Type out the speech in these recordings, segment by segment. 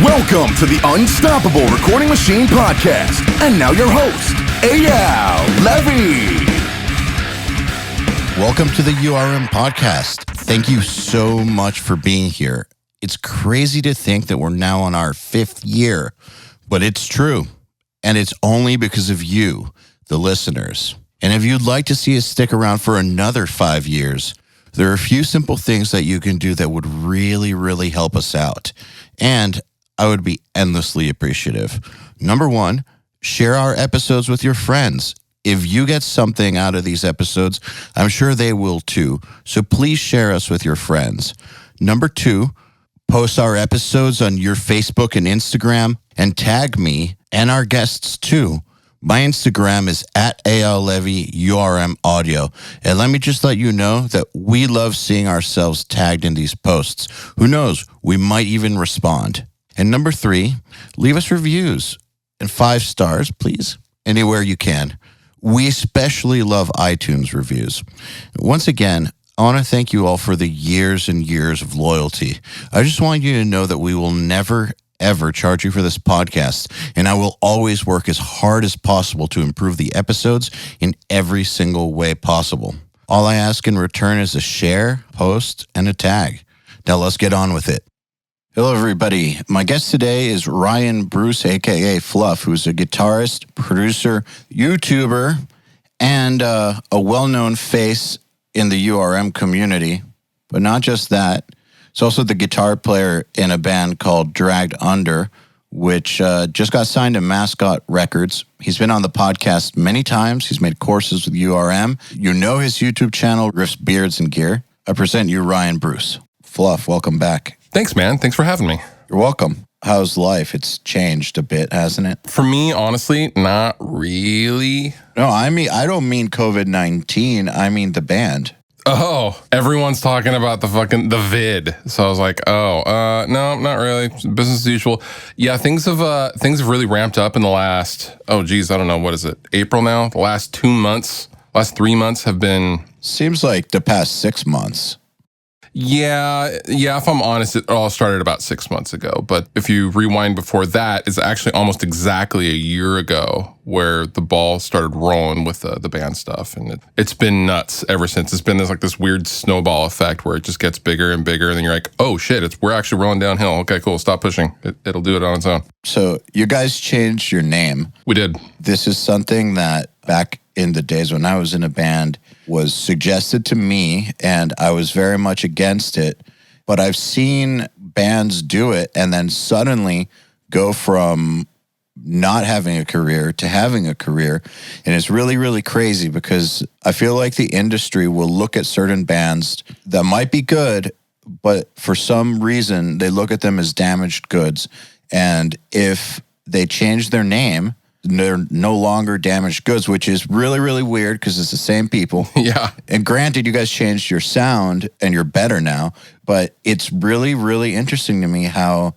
Welcome to the Unstoppable Recording Machine Podcast. And now your host, EYAL Levy. Welcome to the URM Podcast. Thank you so much for being here. It's crazy to think that we're now on our 5th year, but it's true. And it's only because of you, the listeners. And if you'd like to see us stick around for another 5 years, there are a few simple things that you can do that would really help us out. And I would be endlessly appreciative. Number 1, share our episodes with your friends. If you get something out of these episodes, I'm sure they will too. So please share us with your friends. Number 2, post our episodes on your Facebook and Instagram and tag me and our guests too. My Instagram is @EYALLevyURMAudio. And let me just let you know that we love seeing ourselves tagged in these posts. Who knows, we might even respond. And number 3, leave us reviews and 5 stars, please, anywhere you can. We especially love iTunes reviews. Once again, I want to thank you all for the years and years of loyalty. I just want you to know that we will never, ever charge you for this podcast, and I will always work as hard as possible to improve the episodes in every single way possible. All I ask in return is a share, post, and a tag. Now let's get on with it. Hello, everybody. My guest today is Ryan Bruce, a.k.a. Fluff, who's a guitarist, producer, YouTuber, and a well-known face in the URM community. But not just that. He's also the guitar player in a band called Dragged Under, which just got signed to Mascot Records. He's been on the podcast many times. He's made courses with URM. You know his YouTube channel, Riffs, Beards, and Gear. I present you Ryan Bruce. Fluff, welcome back. Thanks, man. Thanks for having me. You're welcome. How's life? It's changed a bit, hasn't it? For me, honestly, not really. No, I don't mean COVID-19. I mean the band. Oh, everyone's talking about the vid. So I was like, no, not really. Business as usual. Yeah, things have really ramped up in the last, I don't know, what is it? April now? The last 2 months, last 3 months have been. Seems like the past 6 months. Yeah, if I'm honest, it all started about 6 months ago. But if you rewind before that, it's actually almost exactly a year ago where the ball started rolling with the band stuff. And it's been nuts ever since. It's been this weird snowball effect where it just gets bigger and bigger. And then you're like, oh shit, we're actually rolling downhill. Okay, cool, stop pushing. It'll do it on its own. So you guys changed your name. We did. This is something that back in the days when I was in a band was suggested to me, and I was very much against it. But I've seen bands do it and then suddenly go from not having a career to having a career. And it's really crazy because I feel like the industry will look at certain bands that might be good, but for some reason they look at them as damaged goods. And if they change their name, they're no longer damaged goods, which is really weird because it's the same people. Yeah. And granted, you guys changed your sound and you're better now, but it's really interesting to me how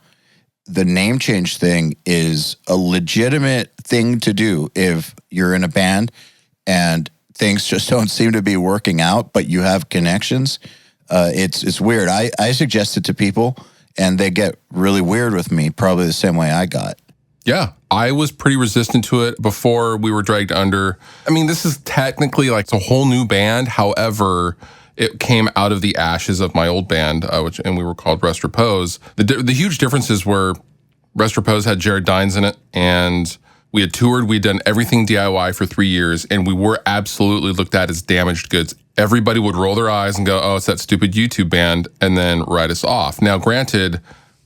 the name change thing is a legitimate thing to do if you're in a band and things just don't seem to be working out, but you have connections. It's weird. I suggest it to people and they get really weird with me, probably the same way I got. Yeah, I was pretty resistant to it before we were Dragged Under. I mean, this is technically it's a whole new band. However, it came out of the ashes of my old band, and we were called Rest Repose. The huge differences were Rest Repose had Jared Dines in it, and we had toured. We'd done everything DIY for 3 years, and we were absolutely looked at as damaged goods. Everybody would roll their eyes and go, oh, it's that stupid YouTube band, and then write us off. Now, granted,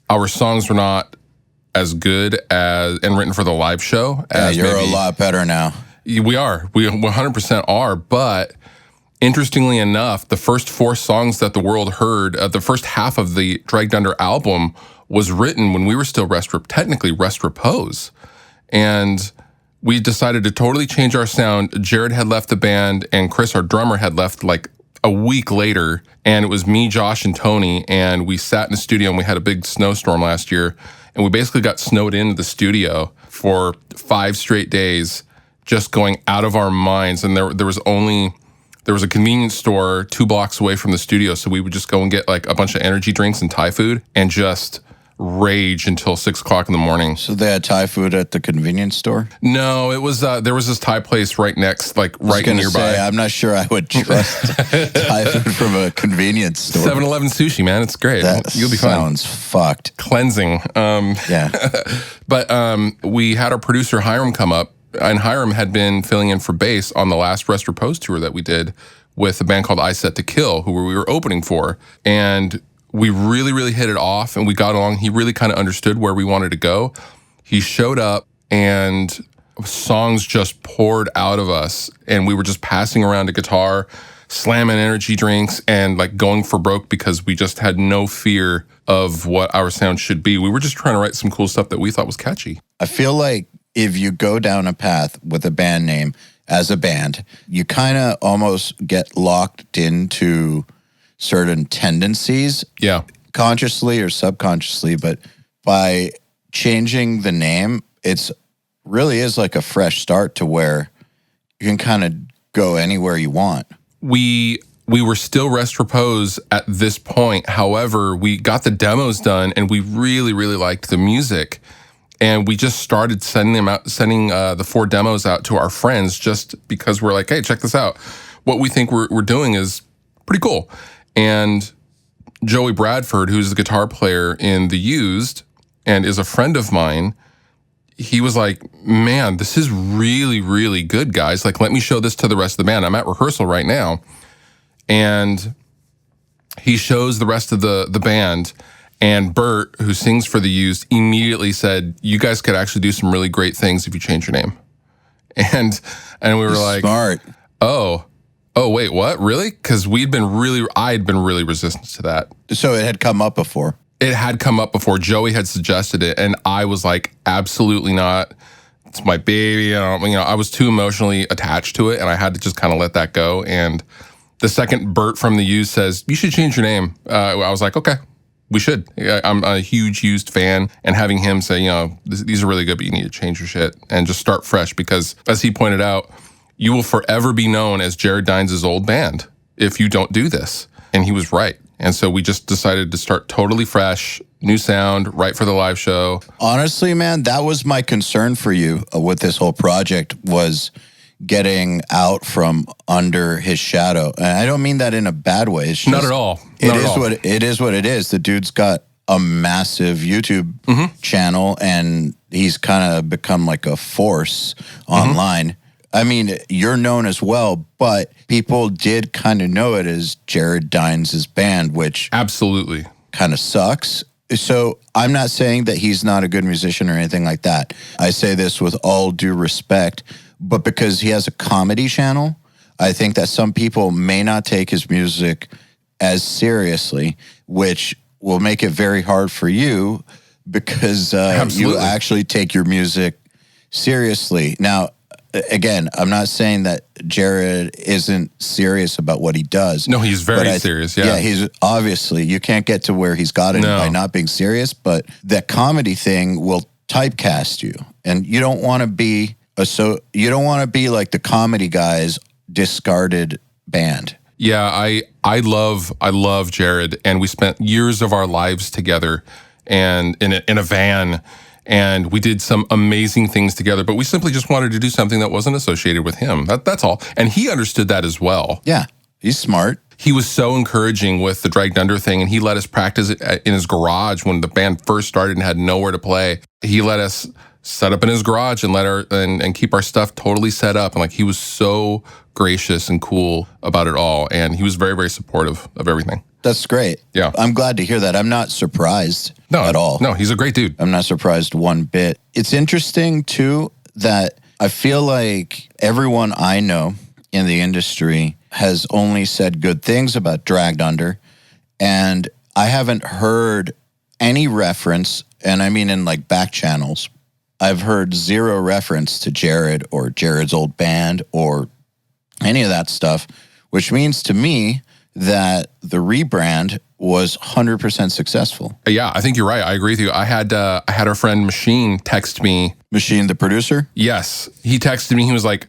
our songs were not as good as and written for the live show. As you're a lot better now. We are. We 100% are. But interestingly enough, the first 4 songs that the world heard, the first half of the Dragged Under album was written when we were still technically Rest Repose. And we decided to totally change our sound. Jared had left the band and Chris, our drummer, had left a week later. And it was me, Josh, and Tony. And we sat in the studio and we had a big snowstorm last year. And we basically got snowed into the studio for 5 straight days, just going out of our minds. And there was a convenience store 2 blocks away from the studio. So we would just go and get a bunch of energy drinks and Thai food and just rage until 6 o'clock in the morning. So they had Thai food at the convenience store? No, it was there was this Thai place right next, like right nearby. Say, I'm not sure I would trust Thai food from a convenience store. 7-Eleven sushi, man, it's great. You'll be fine. Sounds fucked. Cleansing. Yeah. But we had our producer Hiram come up, and Hiram had been filling in for bass on the last Rest Repose tour that we did with a band called I Set to Kill, who we were opening for, and we really, really hit it off, and we got along. He really kind of understood where we wanted to go. He showed up, and songs just poured out of us, and we were just passing around a guitar, slamming energy drinks, and like going for broke because we just had no fear of what our sound should be. We were just trying to write some cool stuff that we thought was catchy. I feel like if you go down a path with a band name as a band, you kind of almost get locked into certain tendencies, consciously or subconsciously, but by changing the name, it's really is like a fresh start to where you can kind of go anywhere you want. We were still Rest Repose at this point. However, we got the demos done, and we really, really liked the music. And we just started sending the 4 demos out to our friends just because we're like, hey, check this out. What we think we're doing is pretty cool. And Joey Bradford, who's the guitar player in The Used and is a friend of mine, he was like, man, this is really, really good, guys. Like, let me show this to the rest of the band. I'm at rehearsal right now. And he shows the rest of the band, and Bert, who sings for The Used, immediately said, you guys could actually do some really great things if you change your name. And we were like, smart. Oh, wait, what? Really? Because I had been really resistant to that. So it had come up before? It had come up before. Joey had suggested it, and I was like, absolutely not. It's my baby. I was too emotionally attached to it, and I had to just kind of let that go. And the second Bert from The Used says, you should change your name, I was like, okay, we should. I'm a huge Used fan, and having him say, these are really good, but you need to change your shit and just start fresh, because as he pointed out, you will forever be known as Jared Dines' old band if you don't do this. And he was right. And so we just decided to start totally fresh, new sound, right for the live show. Honestly, man, that was my concern for you with this whole project, was getting out from under his shadow. And I don't mean that in a bad way. It's just, not at all. It is what it is. The dude's got a massive YouTube channel, and he's kind of become like a force online. I mean, you're known as well, but people did kind of know it as Jared Dines' band, which absolutely kind of sucks. So I'm not saying that he's not a good musician or anything like that. I say this with all due respect, but because he has a comedy channel, I think that some people may not take his music as seriously, which will make it very hard for you because you actually take your music seriously. Now, again, I'm not saying that Jared isn't serious about what he does. No, he's very serious, yeah. Yeah, he's obviously, you can't get to where he's gotten by not being serious, but that comedy thing will typecast you. And you don't want to be like the comedy guy's discarded band. Yeah, I love Jared, and we spent years of our lives together and in a van. And we did some amazing things together, but we simply just wanted to do something that wasn't associated with him. That's all. And he understood that as well. Yeah, he's smart. He was so encouraging with the Dragged Under thing, and he let us practice it in his garage when the band first started and had nowhere to play. He let us set up in his garage and keep our stuff totally set up. And like, he was so gracious and cool about it all, and he was very, very supportive of everything. That's great. Yeah. I'm glad to hear that. I'm not surprised at all. No, he's a great dude. I'm not surprised one bit. It's interesting, too, that I feel like everyone I know in the industry has only said good things about Dragged Under, and I haven't heard any reference, and I mean in like back channels, I've heard zero reference to Jared or Jared's old band or any of that stuff, which means to me that the rebrand was 100% successful. Yeah, I think you're right. I agree with you. I had our friend Machine text me. Machine, the producer? Yes. He texted me. He was like,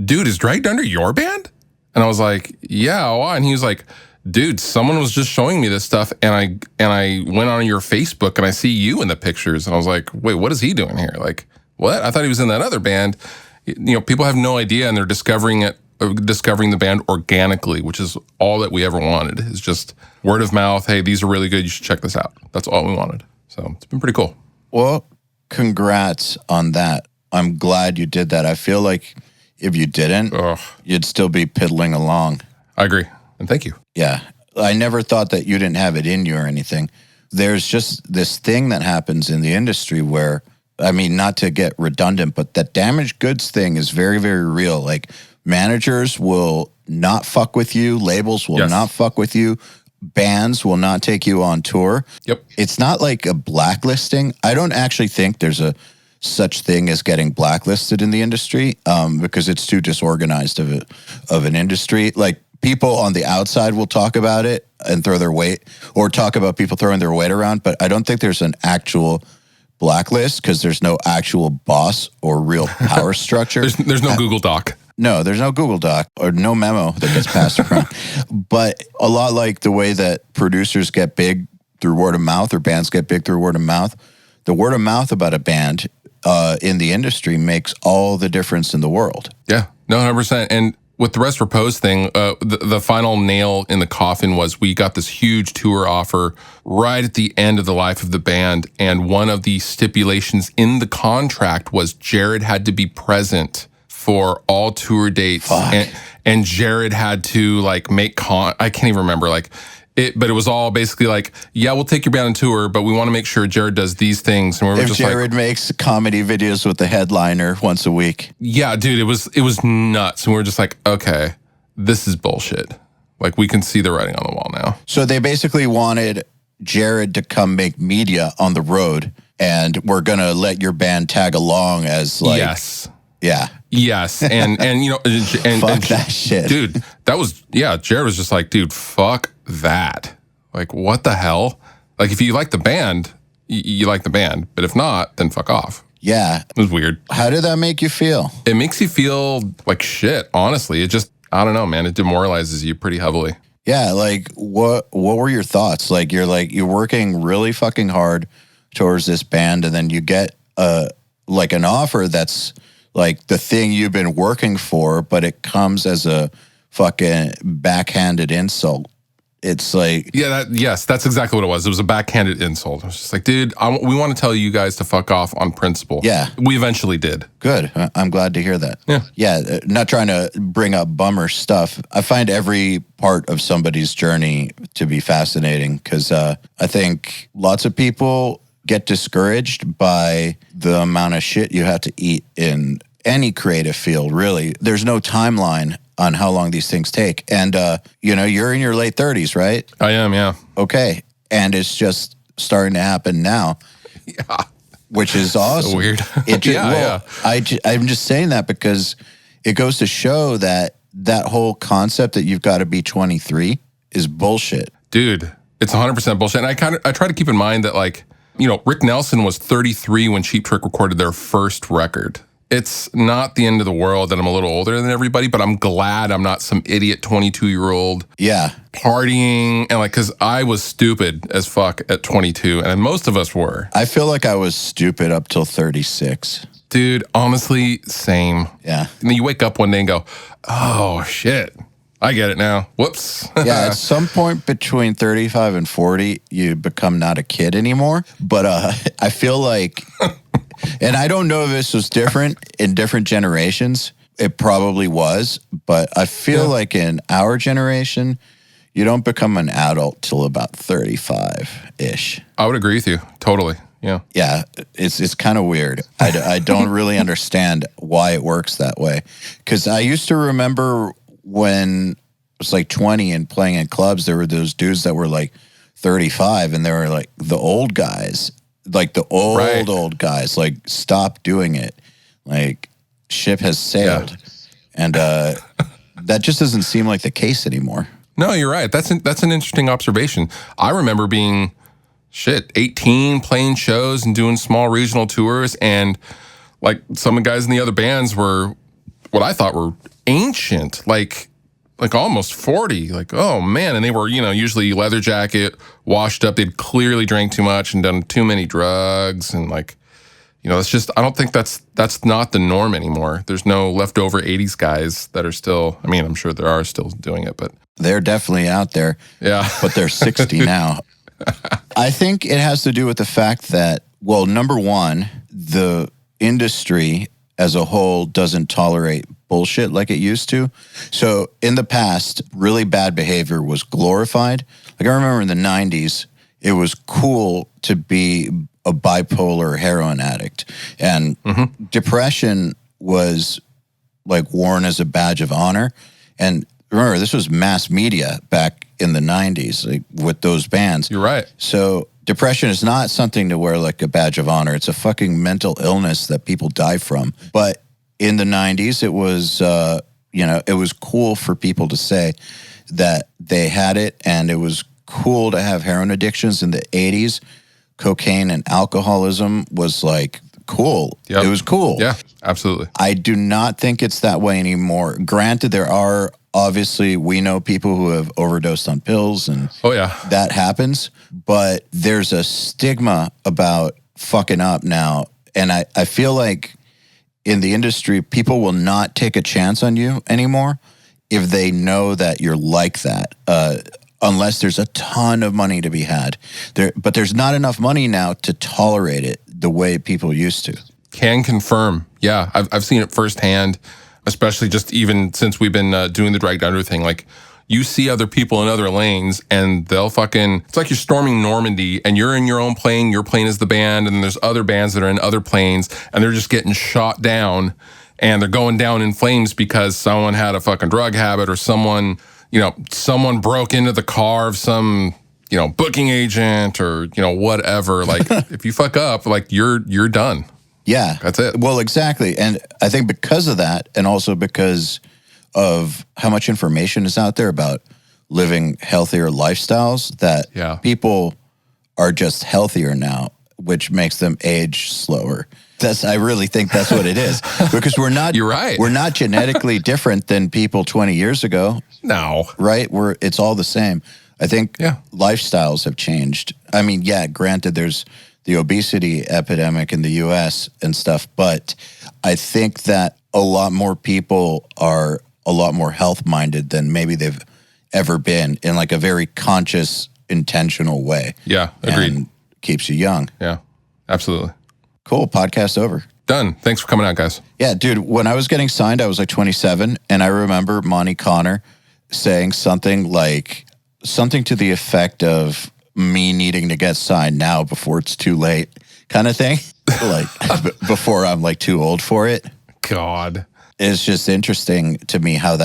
dude, is Dragged Under your band? And I was like, yeah, why? And he was like, dude, someone was just showing me this stuff, and I went on your Facebook and I see you in the pictures, and I was like, wait, what is he doing here? Like, what? I thought he was in that other band. People have no idea, and they're discovering the band organically, which is all that we ever wanted. Is just word of mouth. Hey, these are really good. You should check this out. That's all we wanted. So it's been pretty cool. Well, congrats on that. I'm glad you did that. I feel like if you didn't, you'd still be piddling along. I agree. And thank you. Yeah. I never thought that you didn't have it in you or anything. There's just this thing that happens in the industry where, I mean, not to get redundant, but that damaged goods thing is very, very real. Like, managers will not fuck with you. Labels will not fuck with you. Bands will not take you on tour. Yep. It's not like a blacklisting. I don't actually think there's a such thing as getting blacklisted in the industry because it's too disorganized of an industry. Like, people on the outside will talk about it and throw their weight, or talk about people throwing their weight around, but I don't think there's an actual blacklist because there's no actual boss or real power structure. There's no Google Doc. No, there's no Google Doc or no memo that gets passed around. But a lot like the way that producers get big through word of mouth, or bands get big through word of mouth, the word of mouth about a band in the industry makes all the difference in the world. Yeah, no, 100%. And with the Rest Repose thing, the final nail in the coffin was we got this huge tour offer right at the end of the life of the band. And one of the stipulations in the contract was Jared had to be present for all tour dates. And Jared had to like make I can't even remember but it was all basically like, yeah, we'll take your band on tour, but we want to make sure Jared does these things. And we were if just Jared makes comedy videos with the headliner once a week. Yeah, dude, it was nuts. And we were just like, okay, this is bullshit. Like, we can see the writing on the wall now. So they basically wanted Jared to come make media on the road, and we're going to let your band tag along as like... Yes. Yeah. Yes. And fuck that shit. Dude, Jared was just like, dude, fuck that. Like, what the hell? Like, if you like the band, you like the band. But if not, then fuck off. Yeah. It was weird. How did that make you feel? It makes you feel like shit, honestly. It just, I don't know, man. It demoralizes you pretty heavily. Yeah, like, what were your thoughts? Like, you're working really fucking hard towards this band, and then you get like an offer that's like the thing you've been working for, but it comes as a fucking backhanded insult. It's like... Yeah, that's exactly what it was. It was a backhanded insult. I was just like, dude, we want to tell you guys to fuck off on principle. Yeah. We eventually did. Good. I'm glad to hear that. Yeah. Yeah, not trying to bring up bummer stuff. I find every part of somebody's journey to be fascinating because I think lots of people get discouraged by the amount of shit you have to eat in any creative field, really. There's no timeline on how long these things take. And, you're in your late 30s, right? I am, yeah. Okay. And it's just starting to happen now. Yeah. Which is awesome. So weird. I'm just saying that because it goes to show that whole concept that you've got to be 23 is bullshit. Dude, it's 100% bullshit. And I try to keep in mind that, like, Rick Nelson was 33 when Cheap Trick recorded their first record. It's not the end of the world that I'm a little older than everybody, but I'm glad I'm not some idiot 22-year-old partying. And because I was stupid as fuck at 22, and most of us were. I feel like I was stupid up till 36. Dude, honestly, same. Yeah. And then you wake up one day and go, oh, shit. I get it now. Whoops. Yeah, at some point between 35 and 40, you become not a kid anymore. But I feel like, and I don't know if this was different in different generations. It probably was. But I feel like in our generation, you don't become an adult till about 35-ish. I would agree with you. Totally. Yeah. Yeah, it's kind of weird. I don't really understand why it works that way. Because I used to remember when I was like 20 and playing in clubs, there were those dudes that were like 35 and they were like the old guys, like the old guys, like stop doing it. Like ship has sailed. Yeah. And that just doesn't seem like the case anymore. No, you're right. That's an interesting observation. I remember being 18, playing shows and doing small regional tours. And like some of the guys in the other bands were what I thought were ancient, like like almost 40. Like, oh man. And they were, usually leather jacket, washed up. They'd clearly drank too much and done too many drugs. And like, it's just, I don't think that's not the norm anymore. There's no leftover 80s guys that are still, I mean, I'm sure there are still doing it, but. They're definitely out there. Yeah. But they're 60 now. I think it has to do with the fact that, well, number one, the industry as a whole doesn't tolerate bullshit like it used to. So in the past, really bad behavior was glorified. Like I remember in the 90s, it was cool to be a bipolar heroin addict. And depression was like worn as a badge of honor. And remember, this was mass media back in the 90s, like, with those bands. You're right. So depression is not something to wear like a badge of honor. It's a fucking mental illness that people die from. But in the 90s, it was, it was cool for people to say that they had it, and it was cool to have heroin addictions. In the 80s, cocaine and alcoholism was like cool. Yep. It was cool. Yeah, absolutely. I do not think it's that way anymore. Granted, there are, obviously, we know people who have overdosed on pills, and that happens. But there's a stigma about fucking up now. And I feel like in the industry, people will not take a chance on you anymore if they know that you're like that, unless there's a ton of money to be had. But there's not enough money now to tolerate it the way people used to. Can confirm. Yeah, I've seen it firsthand, especially just even since we've been doing the Dragged Under thing. Like, you see other people in other lanes, and they'll fucking, it's like you're storming Normandy, and you're in your own plane, your plane is the band, and there's other bands that are in other planes, and they're just getting shot down, and they're going down in flames because someone had a fucking drug habit, or someone broke into the car of some, booking agent, or, whatever. Like, if you fuck up, like, you're done. Yeah. That's it. Well, exactly. And I think because of that, and also because of how much information is out there about living healthier lifestyles, that people are just healthier now, which makes them age slower. I really think that's what it is. Because we're not You're right. We're not genetically different than people 20 years ago. No. Right? It's all the same. I think lifestyles have changed. I mean, granted, there's the obesity epidemic in the US and stuff, but I think that a lot more people are a lot more health-minded than maybe they've ever been, in like a very conscious, intentional way. Yeah, agreed. And keeps you young. Yeah, absolutely. Cool, podcast over. Done. Thanks for coming out, guys. Yeah, dude, when I was getting signed, I was like 27, and I remember Monty Connor saying something to the effect of me needing to get signed now before it's too late, kind of thing. Like, before I'm like too old for it. God. It's just interesting to me how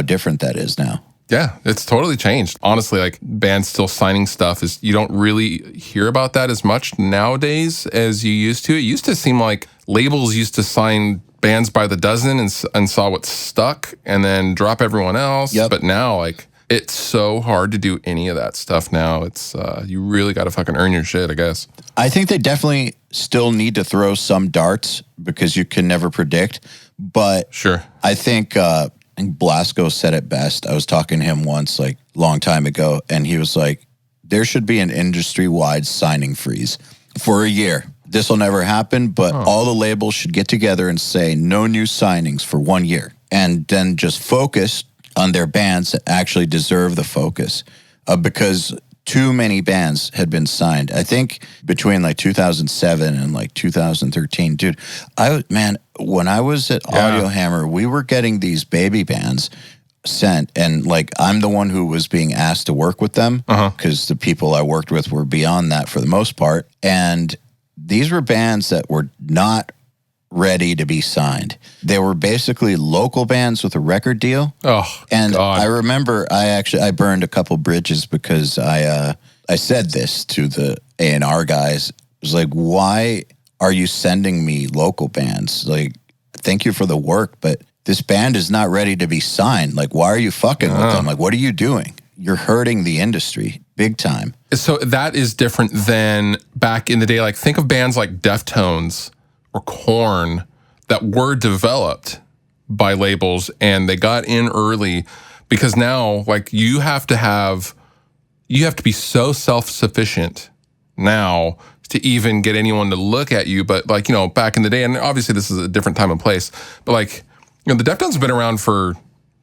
different that is now. Yeah, it's totally changed. Honestly, like, bands still signing stuff you don't really hear about that as much nowadays as you used to. It used to seem like labels used to sign bands by the dozen and saw what stuck and then drop everyone else. Yep. But now, like, it's so hard to do any of that stuff now. It's you really got to fucking earn your shit, I guess. I think they definitely still need to throw some darts because you can never predict. But sure, I think Blasco said it best. I was talking to him once, like, long time ago, and he was like, there should be an industry-wide signing freeze for a year. This will never happen, but all the labels should get together and say no new signings for 1 year, and then just focus on their bands that actually deserve the focus, because too many bands had been signed. I think between like 2007 and like 2013, dude, when I was at Audio Hammer, we were getting these baby bands sent, and like, I'm the one who was being asked to work with them because the people I worked with were beyond that for the most part. And these were bands that were not ready to be signed. They were basically local bands with a record deal. Oh, and God. I remember I burned a couple bridges because I said this to the A&R guys. It was like, why are you sending me local bands? Like, thank you for the work, but this band is not ready to be signed. Like, why are you fucking with them? Like, what are you doing? You're hurting the industry big time. So that is different than back in the day. Like, think of bands like Deftones or Korn that were developed by labels, and they got in early Because now, like, you have to be so self-sufficient now to even get anyone to look at you. But like, back in the day, and obviously this is a different time and place, but like, the Deftones have been around for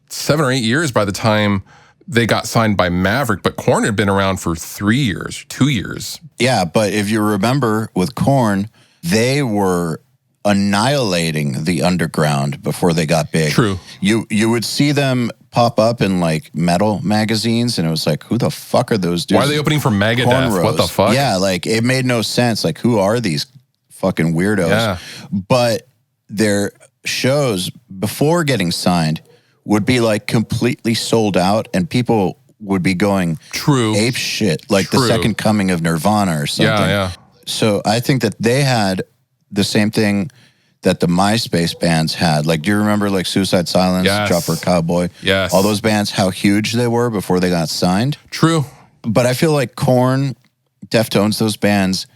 7 or 8 years by the time they got signed by Maverick, but Korn had been around for 3 years, 2 years. Yeah, but if you remember with Korn, they were annihilating the underground before they got big. True. You would see them pop up in like metal magazines, and it was like, who the fuck are those dudes? Why are they opening for Megadeth? Cornrows. What the fuck? Yeah, like it made no sense. Like, who are these fucking weirdos? Yeah. But their shows before getting signed would be like completely sold out, and people would be going ape shit, like the second coming of Nirvana or something. Yeah. So I think that they had the same thing that the MySpace bands had. Like, do you remember like Suicide Silence, Yes. Drop for Cowboy? Yes. All those bands, how huge they were before they got signed. True. But I feel like Korn, Deftones, those bands,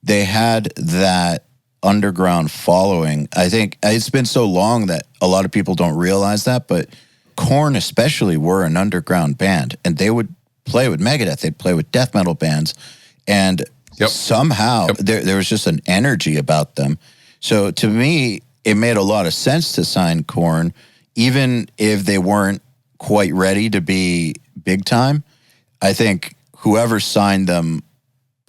they had that underground following. I think it's been so long that a lot of people don't realize that, but Korn especially were an underground band, and they would play with Megadeth, they'd play with death metal bands, and somehow there was just an energy about them. So to me, it made a lot of sense to sign Korn, even if they weren't quite ready to be big time. I think whoever signed them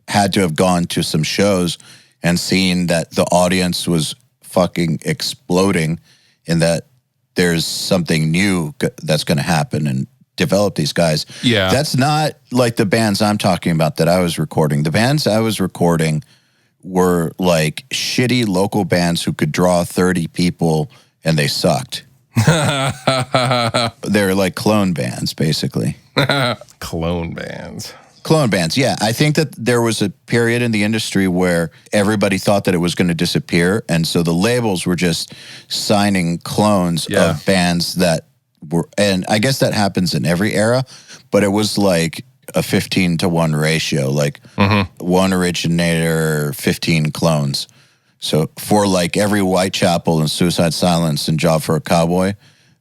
had to have gone to some shows and seen that the audience was fucking exploding, and that there's something new that's going to happen and develop these guys. Yeah. That's not like the bands I'm talking about that I was recording. The bands I was recording were like shitty local bands who could draw 30 people, and they sucked. They're like clone bands, basically. Clone bands. Clone bands, yeah. I think that there was a period in the industry where everybody thought that it was going to disappear, and so the labels were just signing clones of bands that were, and I guess that happens in every era, but it was like a 15-to-1 ratio, like one originator, 15 clones. So for like every Whitechapel and Suicide Silence and Job for a Cowboy,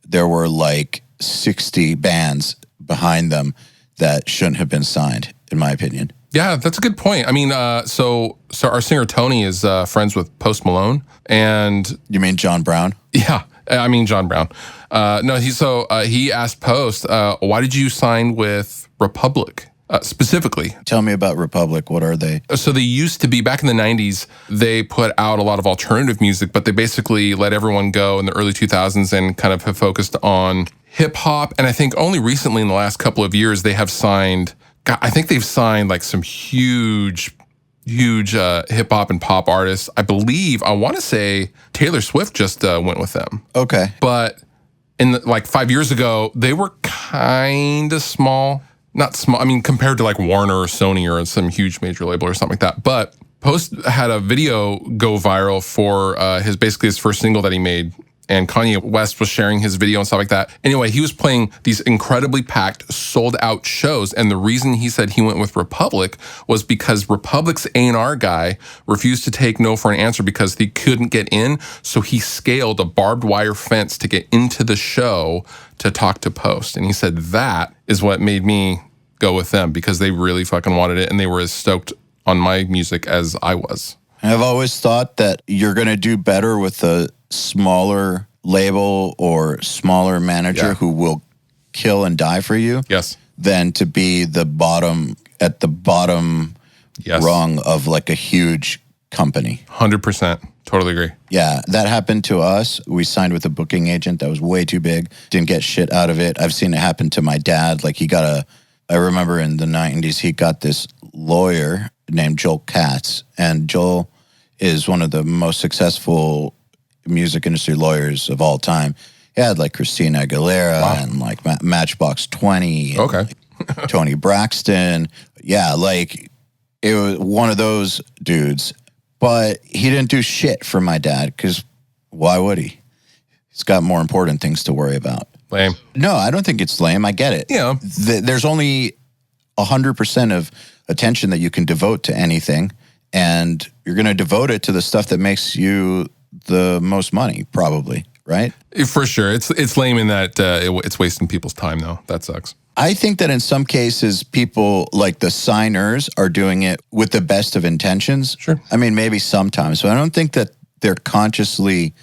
there were like 60 bands behind them that shouldn't have been signed, in my opinion. Yeah, that's a good point. I mean, so our singer Tony is friends with Post Malone, and you mean John Brown? Yeah, I mean John Brown. He asked Post, why did you sign with Republic specifically? Tell me about Republic. What are they? So they used to be, back in the 90s, they put out a lot of alternative music, but they basically let everyone go in the early 2000s and kind of have focused on hip hop. And I think only recently in the last couple of years, they have signed, I think they've signed like some huge hip hop and pop artists. I want to say Taylor Swift just went with them. Okay. But like 5 years ago, they were kind of small. Not small, I mean, compared to like Warner or Sony or some huge major label or something like that. But Post had a video go viral for his first single that he made, and Kanye West was sharing his video and stuff like that. Anyway, he was playing these incredibly packed, sold-out shows, and the reason he said he went with Republic was because Republic's A&R guy refused to take no for an answer because he couldn't get in, so he scaled a barbed wire fence to get into the show to talk to Post. And he said that is what made me go with them, because they really fucking wanted it, and they were as stoked on my music as I was. I've always thought that you're going to do better with a smaller label or smaller manager who will kill and die for you than to be at the bottom rung of like a huge company. 100%. Totally agree. Yeah, that happened to us. We signed with a booking agent that was way too big. Didn't get shit out of it. I've seen it happen to my dad. Like I remember in the 90s, he got this lawyer named Joel Katz. And Joel is one of the most successful music industry lawyers of all time. He had like Christina Aguilera and like Matchbox 20. And like Tony Braxton. Yeah, like it was one of those dudes. But he didn't do shit for my dad, because why would he? He's got more important things to worry about. Lame. No, I don't think it's lame. I get it. Yeah. There's only 100% of attention that you can devote to anything, and you're going to devote it to the stuff that makes you the most money, probably. right? For sure. It's lame in that it's wasting people's time, though. That sucks. I think that in some cases, people like the signers are doing it with the best of intentions. Sure. I mean, maybe sometimes, but I don't think that they're consciously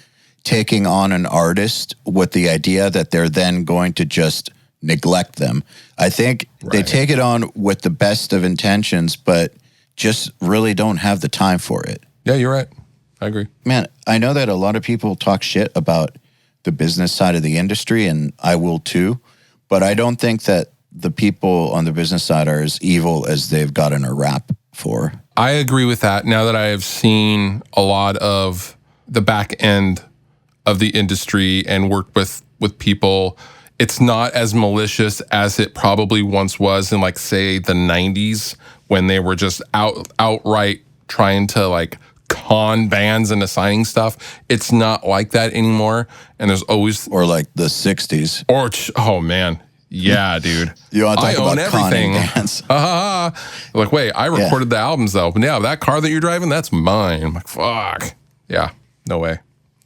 taking on an artist with the idea that they're then going to just neglect them. I think they take it on with the best of intentions, but just really don't have the time for it. Yeah, you're right. I agree. Man, I know that a lot of people talk shit about the business side of the industry, and I will too. But I don't think that the people on the business side are as evil as they've gotten a rap for. I agree with that. Now that I have seen a lot of the back end of the industry and worked with people, it's not as malicious as it probably once was in, like, say, the 90s, when they were just outright trying to, like, con bands into signing stuff. It's not like that anymore. And there's always... Or like the 60s. Or, oh, man. Yeah, dude. You want to talk about everything. Conning bands. Like, wait, I recorded the albums, though. But yeah, that car that you're driving, that's mine. I'm like, fuck. Yeah, no way.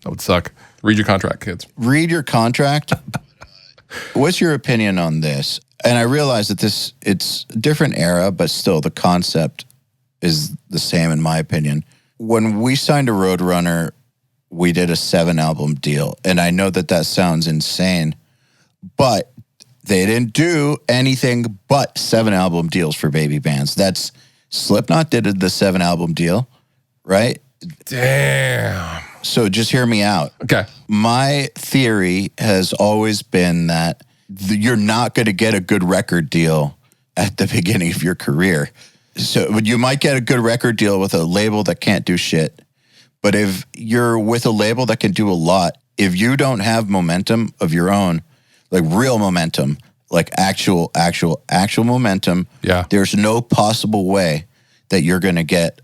That would suck. Read your contract, kids. Read your contract. What's your opinion on this? And I realize that it's a different era, but still the concept is the same in my opinion. When we signed a Roadrunner, we did a 7-album deal. And I know that sounds insane, but they didn't do anything but 7-album deals for baby bands. That's Slipknot did the 7-album deal, right? Damn. So just hear me out. Okay. My theory has always been that you're not going to get a good record deal at the beginning of your career. So you might get a good record deal with a label that can't do shit. But if you're with a label that can do a lot, if you don't have momentum of your own, like real momentum, like actual momentum, there's no possible way that you're going to get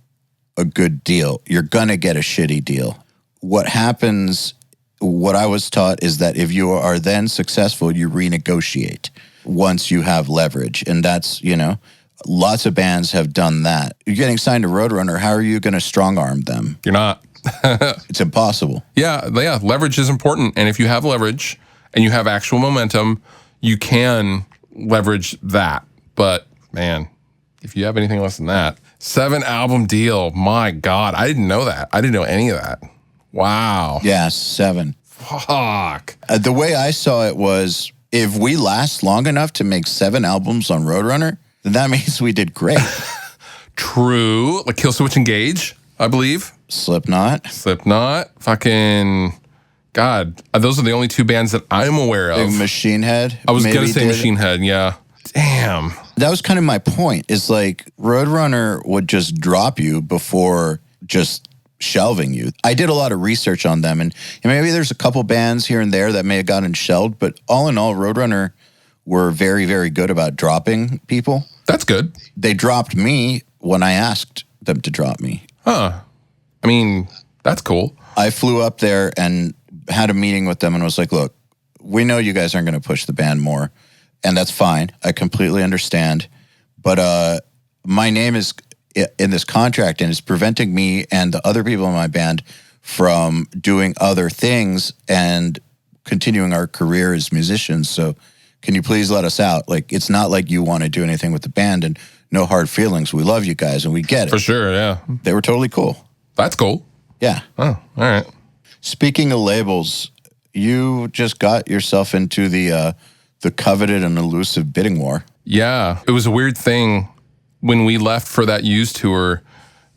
a good deal. You're going to get a shitty deal. What happens, what I was taught is that if you are then successful, you renegotiate once you have leverage. And that's, lots of bands have done that. You're getting signed to Roadrunner. How are you going to strong arm them? You're not. It's impossible. Yeah. Leverage is important. And if you have leverage and you have actual momentum, you can leverage that. But man, if you have anything less than that, 7-album deal. My God. I didn't know that. I didn't know any of that. Wow. Yeah, 7. Fuck. The way I saw it was, if we last long enough to make 7 albums on Roadrunner, then that means we did great. True. Like Killswitch Engage, I believe. Slipknot. Fucking... God. Those are the only 2 bands that I'm aware of. Machine Head. I was going to say Machine Head, yeah. Damn. That was kind of my point, is like Roadrunner would just drop you before just shelving you. I did a lot of research on them, and maybe there's a couple bands here and there that may have gotten shelved, but all in all, Roadrunner were very, very good about dropping people. That's good. They dropped me when I asked them to drop me. Huh. I mean, that's cool. I flew up there and had a meeting with them and was like, look, we know you guys aren't going to push the band more, and that's fine. I completely understand. But my name is in this contract, and it's preventing me and the other people in my band from doing other things and continuing our career as musicians. So can you please let us out? Like, it's not like you want to do anything with the band, and no hard feelings. We love you guys and we get it. For sure, yeah. They were totally cool. That's cool. Yeah. Oh, all right. Speaking of labels, you just got yourself into the coveted and elusive bidding war. Yeah. It was a weird thing. When we left for that used tour,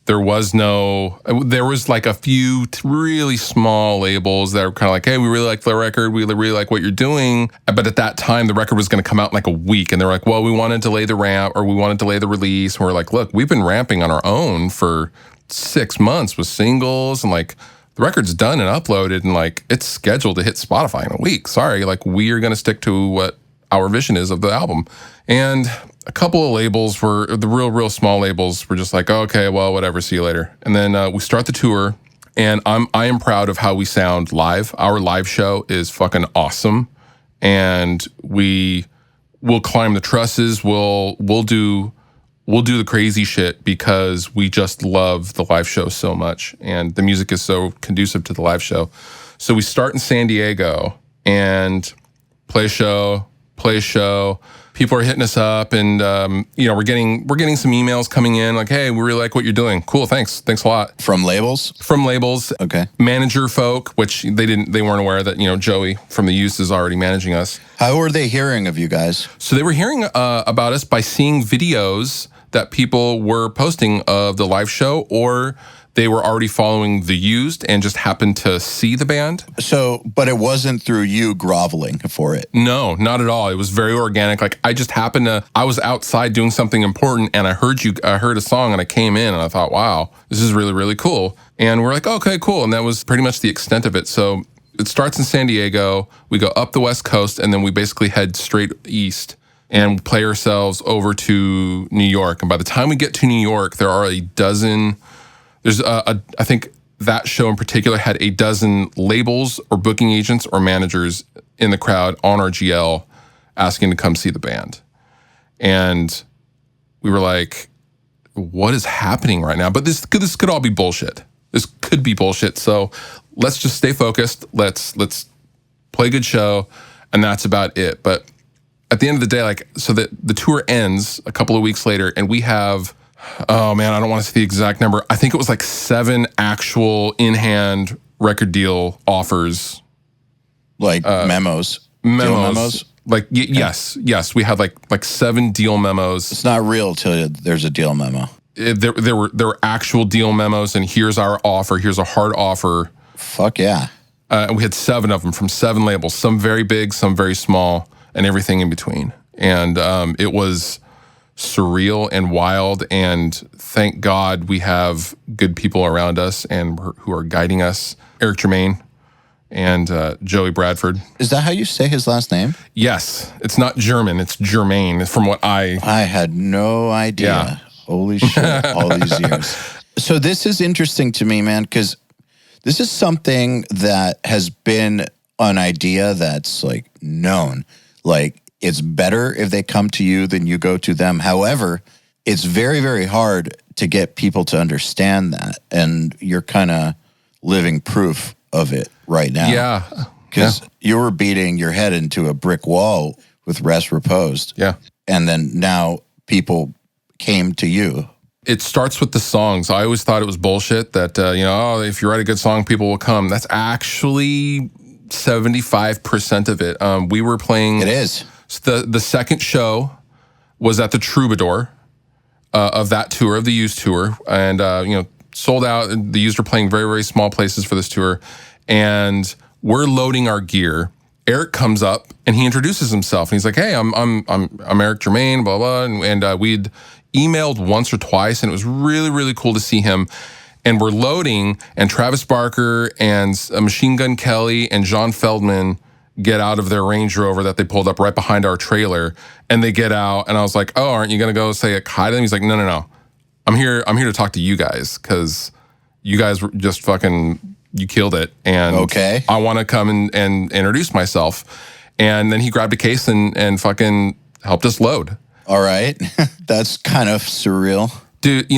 there was like a few really small labels that were kind of like, hey, we really like the record. We really like what you're doing. But at that time, the record was going to come out in like a week. And they're like, well, we want to delay the ramp, or we want to delay the release. And we're like, look, we've been ramping on our own for 6 months with singles, and like the record's done and uploaded, and like it's scheduled to hit Spotify in a week. Sorry, like we are going to stick to what our vision is of the album. And a couple of labels were, the real small labels were just like, oh, okay, well, whatever, see you later. And then we start the tour, and I am proud of how we sound live. Our live show is fucking awesome, and we'll climb the trusses. We'll do we'll do the crazy shit because we just love the live show so much. And the music is so conducive to the live show. So we start in San Diego and play a show. People are hitting us up, and we're getting some emails coming in like, "Hey, we really like what you're doing. Cool, thanks a lot." From labels? From labels, okay. Manager folk, which they weren't aware that Joey from the Used is already managing us. How were they hearing of you guys? So they were hearing about us by seeing videos that people were posting of the live show, or they were already following the Used and just happened to see the band. So, but it wasn't through you groveling for it? No, not at all. It was very organic. Like, I just happened to, I was outside doing something important and I heard a song and I came in and I thought, wow, this is really, really cool. And we're like, okay, cool. And that was pretty much the extent of it. So it starts in San Diego. We go up the West Coast and then we basically head straight east and play ourselves over to New York. And by the time we get to New York, there are a dozen... I think that show in particular had a dozen labels or booking agents or managers in the crowd on our GL asking to come see the band. And we were like, what is happening right now? But this could all be bullshit. This could be bullshit. So let's just stay focused. Let's play a good show. And that's about it. But at the end of the day, so the tour ends a couple of weeks later and we have... Oh man, I don't want to say the exact number. I think it was 7 actual in-hand record deal offers. Memos. Memos. Yes. We had like 7 deal memos. It's not real till there's a deal memo. There were actual deal memos, and here's our offer. Here's a hard offer. Fuck yeah. And we had 7 of them from 7 labels. Some very big, some very small, and everything in between. And it was surreal and wild, and thank God we have good people around us and who are guiding us. Eric Germain and Joey Bradford. Is that how you say his last name? Yes. It's not German, it's Germain, from what I had no idea. Yeah. Holy shit, all these years. So this is interesting to me, man, because this is something that has been an idea that's known. It's better if they come to you than you go to them. However, it's very, very hard to get people to understand that. And you're kind of living proof of it right now. Yeah. Because you were beating your head into a brick wall with Rest Reposed. Yeah. And then now people came to you. It starts with the songs. I always thought it was bullshit that, if you write a good song, people will come. That's actually 75% of it. We were playing... It is. So the second show was at the Troubadour of that tour, of the Used tour, and sold out. The Used are playing very, very small places for this tour, and we're loading our gear. Eric comes up and he introduces himself, and he's like, "Hey, I'm Eric Germain, blah blah," and we'd emailed once or twice, and it was really, really cool to see him. And we're loading, and Travis Barker and Machine Gun Kelly and John Feldman get out of their Range Rover that they pulled up right behind our trailer, and they get out, and I was like, "Oh, aren't you gonna go say hi to them?" He's like, "No. I'm here to talk to you guys because you guys were just fucking, you killed it, and okay, I want to come and introduce myself." And then he grabbed a case and fucking helped us load. All right, that's kind of surreal, dude.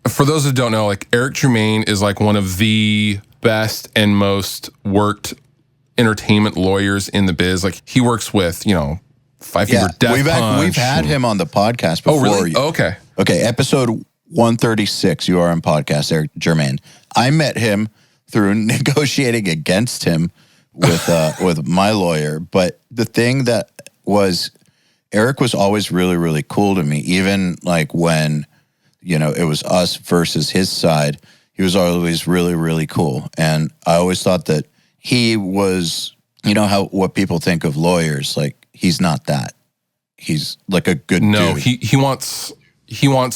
For those who don't know, Eric Germain is one of the best and most worked entertainment lawyers in the biz. He works with, Five Finger Death Punch. We've had him on the podcast before. Oh, really? Oh, okay. Okay, episode 136, you are on podcast, Eric Germain. I met him through negotiating against him with my lawyer. But the thing that was, Eric was always really, really cool to me. Even when, it was us versus his side, he was always really, really cool. And I always thought that he was, what people think of lawyers, he's not that. He's a good dude. No, he wants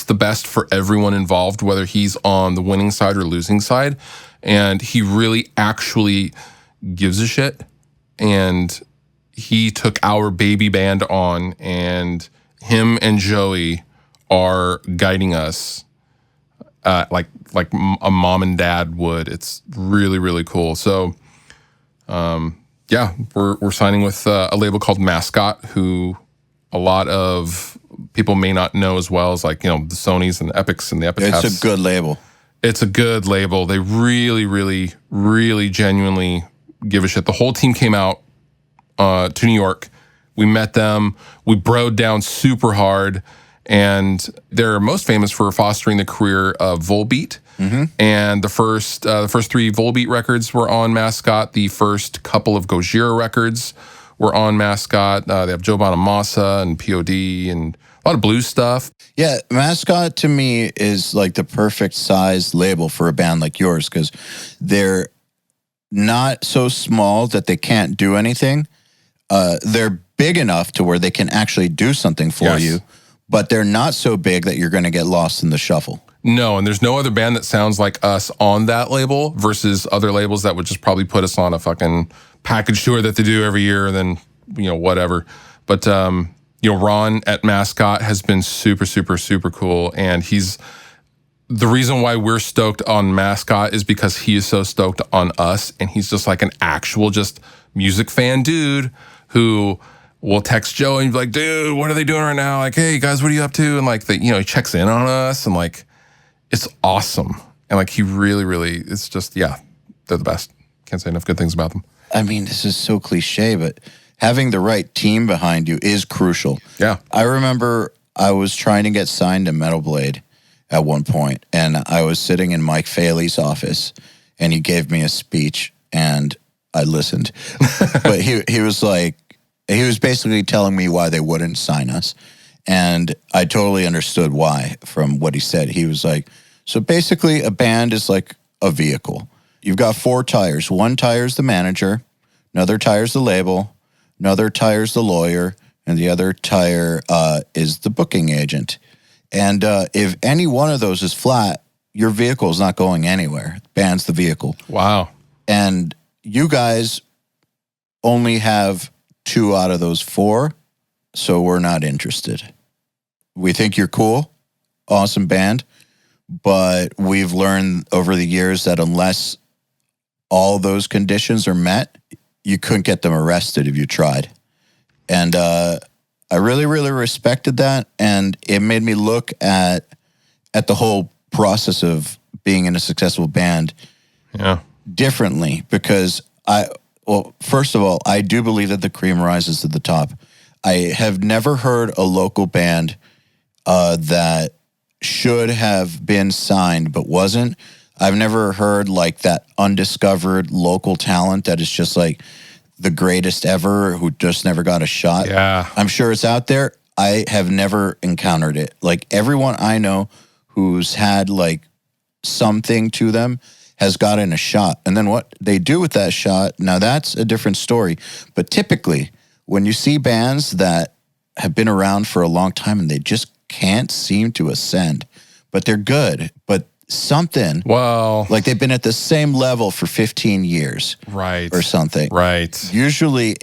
the best for everyone involved, whether he's on the winning side or losing side. And he really actually gives a shit. And he took our baby band on, and him and Joey are guiding us like a mom and dad would. It's really, really cool. So, we're signing with a label called Mascot, who a lot of people may not know as well as like, the Sonys and the Epics and the Epitaphs. It's a good label. It's a good label. They really, really, really genuinely give a shit. The whole team came out to New York. We met them. We broed down super hard. And they're most famous for fostering the career of Volbeat. Mm-hmm. And the first 3 Volbeat records were on Mascot. The first couple of Gojira records were on Mascot. They have Joe Bonamassa and POD and a lot of blues stuff. Yeah, Mascot to me is like the perfect size label for a band like yours because they're not so small that they can't do anything. They're big enough to where they can actually do something for you, but they're not so big that you're going to get lost in the shuffle. No, and there's no other band that sounds like us on that label versus other labels that would just probably put us on a fucking package tour that they do every year and then, whatever. But, Ron at Mascot has been super, super, super cool. And the reason why we're stoked on Mascot is because he is so stoked on us. And he's just like an actual just music fan dude who will text Joe and be like, dude, what are they doing right now? Like, hey guys, what are you up to? And like, he checks in on us and like, it's awesome. And like, he really, really, it's just, they're the best. Can't say enough good things about them. I mean, this is so cliche, but having the right team behind you is crucial. Yeah. I remember I was trying to get signed to Metal Blade at one point, and I was sitting in Mike Faley's office, and he gave me a speech, and I listened. But he was like, he was basically telling me why they wouldn't sign us, and I totally understood why from what he said. He was like, so basically a band is like a vehicle. You've got 4 tires. One tire's the manager, another tire's the label, another tire's the lawyer, and the other tire is the booking agent. And if any one of those is flat, your vehicle is not going anywhere. Band's the vehicle. Wow. And you guys only have 2 out of those 4, so we're not interested. We think you're cool, awesome band, but we've learned over the years that unless all those conditions are met, you couldn't get them arrested if you tried. And I really, really respected that, and it made me look at the whole process of being in a successful band differently, because first of all, I do believe that the cream rises to the top. I have never heard a local band that should have been signed but wasn't. I've never heard like that undiscovered local talent that is just like the greatest ever who just never got a shot. Yeah. I'm sure it's out there. I have never encountered it. Like everyone I know who's had like something to them has gotten a shot. And then what they do with that shot, now that's a different story. But typically when you see bands that have been around for a long time and they just can't seem to ascend, but they're good, but something, like they've been at the same level for 15 years, right, or something, right. Usually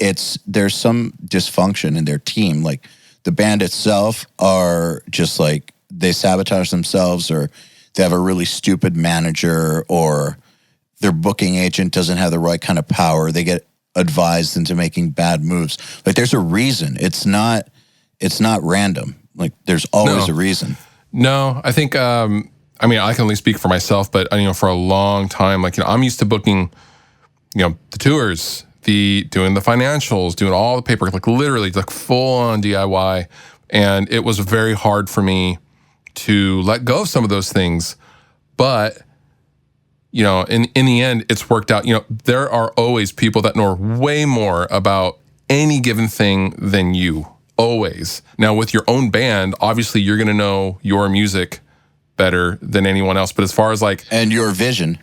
there's some dysfunction in their team. Like the band itself are just like they sabotage themselves, or they have a really stupid manager, or their booking agent doesn't have the right kind of power. They get advised into making bad moves. Like there's a reason. It's not random. Like there's always a reason. No, I think. I mean, I can only speak for myself, but for a long time, like I'm used to booking, the tours, doing the financials, doing all the paperwork, like literally, like full on DIY, and it was very hard for me to let go of some of those things. But in the end, it's worked out. There are always people that know way more about any given thing than you. Always. Now, with your own band, obviously, you're going to know your music better than anyone else. But as far as like... And your vision.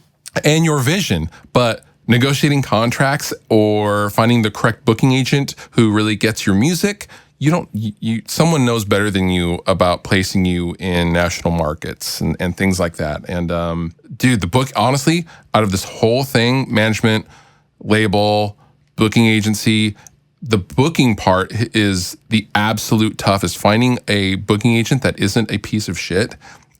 But negotiating contracts or finding the correct booking agent who really gets your music, someone knows better than you about placing you in national markets and things like that. And dude, the book, honestly, out of this whole thing, management, label, booking agency, the booking part is the absolute toughest. Finding a booking agent that isn't a piece of shit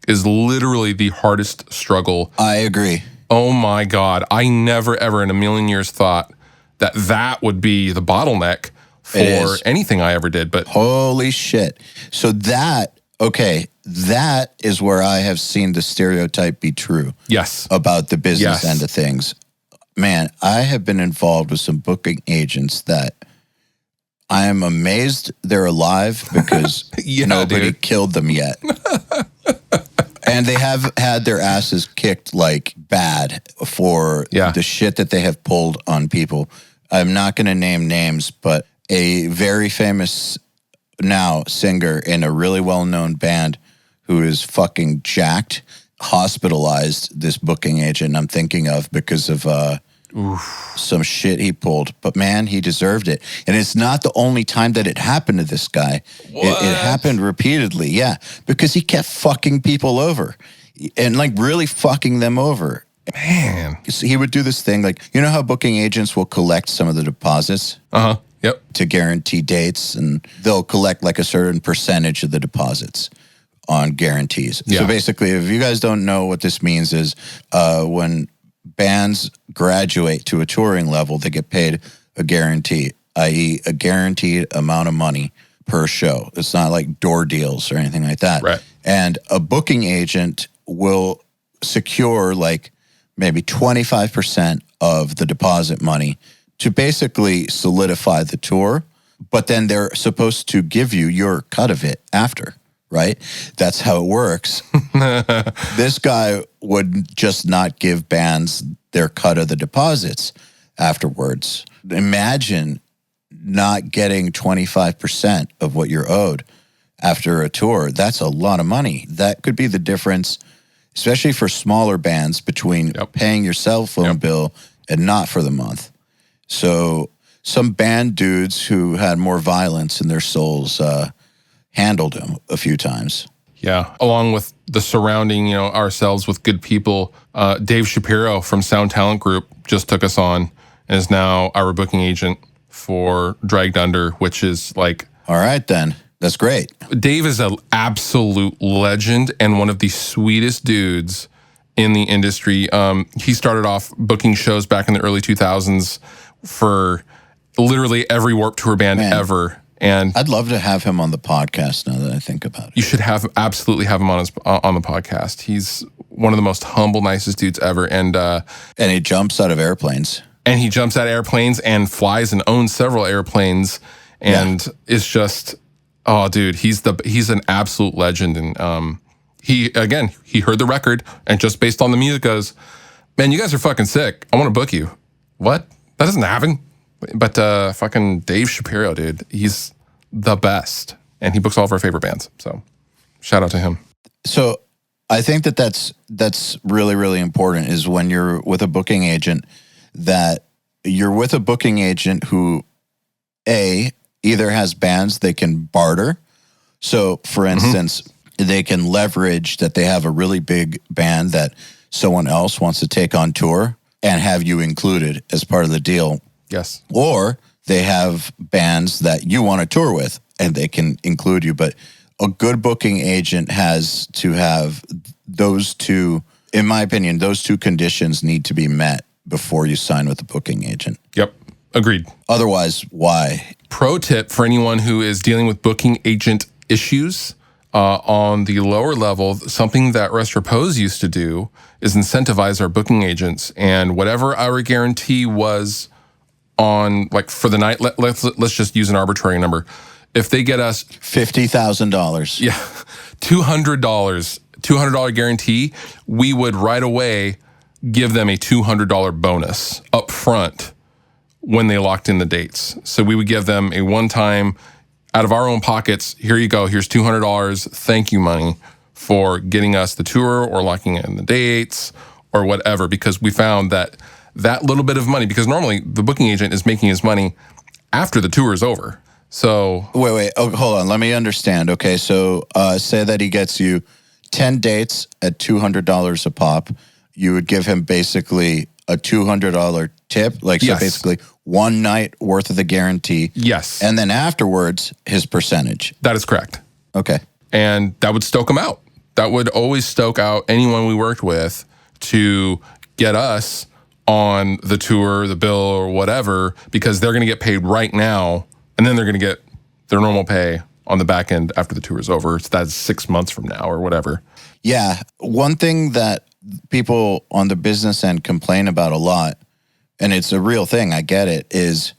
is literally the hardest struggle. I agree. Oh my God. I never, ever in a million years thought that would be the bottleneck for anything I ever did. But holy shit. So that is where I have seen the stereotype be true. Yes. About the business end of things. Man, I have been involved with some booking agents that I am amazed they're alive because nobody killed them yet. And they have had their asses kicked like bad for the shit that they have pulled on people. I'm not going to name names, but a very famous now singer in a really well-known band who is fucking jacked, hospitalized this booking agent I'm thinking of because of some shit he pulled. But man, he deserved it. And it's not the only time that it happened to this guy. It happened repeatedly, because he kept fucking people over and like really fucking them over. Man. So he would do this thing like, you know how booking agents will collect some of the deposits? Yep. To guarantee dates, and they'll collect like a certain percentage of the deposits on guarantees. Yeah. So basically, if you guys don't know what this means is when bands graduate to a touring level, they get paid a guarantee, i.e. a guaranteed amount of money per show. It's not like door deals or anything like that. Right. And a booking agent will secure like maybe 25% of the deposit money to basically solidify the tour, but then they're supposed to give you your cut of it after, right? That's how it works. This guy would just not give bands their cut of the deposits afterwards. Imagine not getting 25% of what you're owed after a tour. That's a lot of money. That could be the difference, especially for smaller bands, between paying your cell phone bill and not for the month. So some band dudes who had more violence in their souls handled him a few times. Yeah, along with the surrounding, ourselves with good people. Dave Shapiro from Sound Talent Group just took us on and is now our booking agent for Dragged Under, which is like... All right, then. That's great. Dave is an absolute legend and one of the sweetest dudes in the industry. He started off booking shows back in the early 2000s for literally every Warped Tour band ever. And I'd love to have him on the podcast now that I think about it. You should absolutely have him on the podcast. He's one of the most humble, nicest dudes ever. And he jumps out of airplanes. And he jumps out of airplanes and flies and owns several airplanes. And it's just, oh, dude, he's an absolute legend. And he heard the record and just based on the music goes, man, you guys are fucking sick. I want to book you. What? That doesn't happen. But fucking Dave Shapiro, dude, he's the best. And he books all of our favorite bands. So shout out to him. So I think that's really, really important is when you're with a booking agent that you're with a booking agent who, either has bands they can barter. So, for instance, they can leverage that they have a really big band that someone else wants to take on tour and have you included as part of the deal. Yes. Or they have bands that you want to tour with and they can include you. But a good booking agent has to have those two, in my opinion, those two conditions need to be met before you sign with a booking agent. Yep. Agreed. Otherwise, why? Pro tip for anyone who is dealing with booking agent issues on the lower level, something that Restropose used to do is incentivize our booking agents, and whatever our guarantee was on, like for the night, let's just use an arbitrary number. If they get us $50,000, yeah, $200 guarantee, we would right away give them a $200 bonus up front when they locked in the dates. So we would give them a one-time, out of our own pockets, here you go, here's $200, thank you money for getting us the tour or locking in the dates or whatever, because we found that little bit of money, because normally the booking agent is making his money after the tour is over. So wait, oh, hold on, let me understand. Okay, so say that he gets you 10 dates at $200 a pop. You would give him basically a $200 tip, like so basically one night worth of the guarantee. Yes. And then afterwards, his percentage. That is correct. Okay. And that would stoke him out. That would always stoke out anyone we worked with to get us on the tour, the bill, or whatever, because they're going to get paid right now And then they're going to get their normal pay on the back end after the tour is over. So that's 6 months from now or whatever. Yeah. One thing that people on the business end complain about a lot, and it's a real thing, I get it, is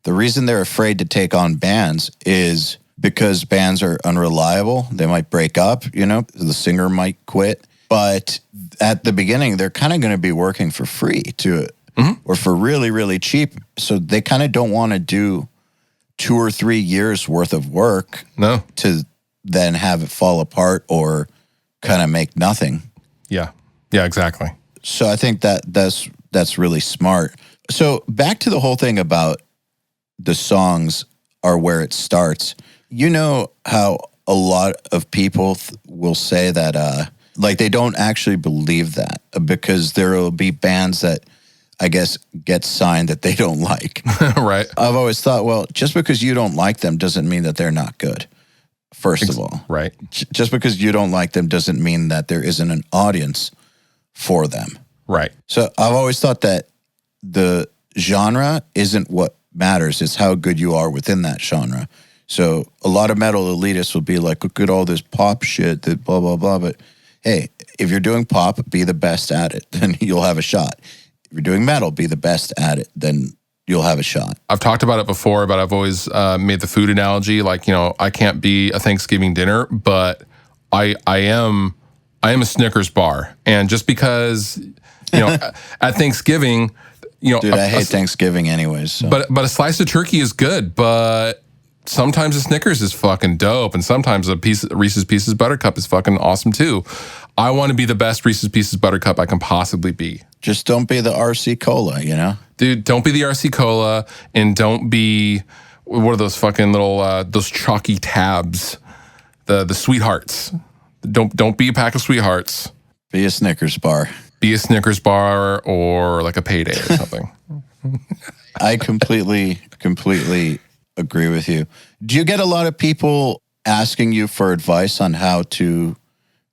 the reason they're afraid to take on bands is because bands are unreliable. They might break up, the singer might quit. But at the beginning, they're kind of going to be working for free or for really, really cheap. So they kind of don't want to do 2 or 3 years worth of work to then have it fall apart or kind of make nothing. Yeah. Yeah, exactly. So I think that's really smart. So back to the whole thing about the songs are where it starts. You know how a lot of people will say that, they don't actually believe that because there will be bands that I guess get signed that they don't like. Right. I've always thought, well, just because you don't like them doesn't mean that they're not good. First of all. Right. Just because you don't like them doesn't mean that there isn't an audience for them. Right. So I've always thought that the genre isn't what matters. It's how good you are within that genre. So a lot of metal elitists will be like, look at all this pop shit, that blah, blah, blah. But hey, if you're doing pop, be the best at it, then you'll have a shot. If you're doing metal, be the best at it, then you'll have a shot. I've talked about it before, but I've always made the food analogy. I can't be a Thanksgiving dinner, but I am a Snickers bar. And just because, at Thanksgiving, dude, I hate Thanksgiving anyways. So. But a slice of turkey is good, but sometimes a Snickers is fucking dope, and sometimes a Reese's Pieces Buttercup is fucking awesome too. I want to be the best Reese's Pieces Buttercup I can possibly be. Just don't be the RC Cola, Dude, don't be the RC Cola, and don't be, what are those fucking little, those chalky tabs, the Sweethearts. Don't be a pack of Sweethearts. Be a Snickers bar. Be a Snickers bar or like a Payday or something. I completely agree with you. Do you get a lot of people asking you for advice on how to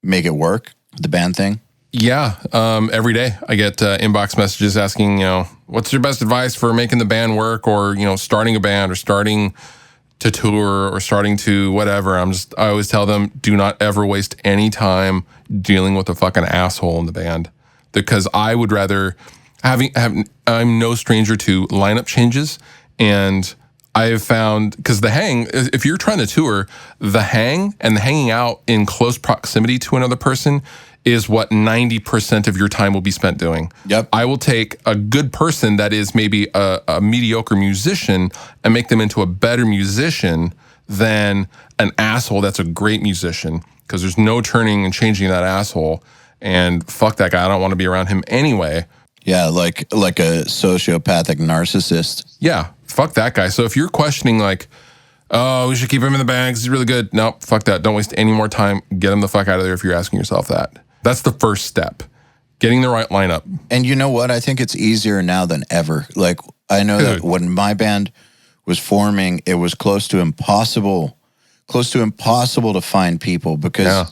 make it work, the band thing? Yeah, every day I get inbox messages asking, what's your best advice for making the band work, or starting a band, or starting to tour, or starting to whatever. I always tell them, do not ever waste any time dealing with a fucking asshole in the band, because I would rather I'm no stranger to lineup changes, and I have found, because the hang, if you're trying to tour, the hang and the hanging out in close proximity to another person is what 90% of your time will be spent doing. Yep. I will take a good person that is maybe a mediocre musician and make them into a better musician than an asshole that's a great musician, because there's no turning and changing that asshole. And fuck that guy. I don't want to be around him anyway. Yeah, like a sociopathic narcissist. Yeah, fuck that guy. So if you're questioning oh, we should keep him in the band because he's really good. No, fuck that. Don't waste any more time. Get him the fuck out of there if you're asking yourself that. That's the first step. Getting the right lineup. And you know what? I think it's easier now than ever. I know that when my band was forming, it was close to impossible to find people, because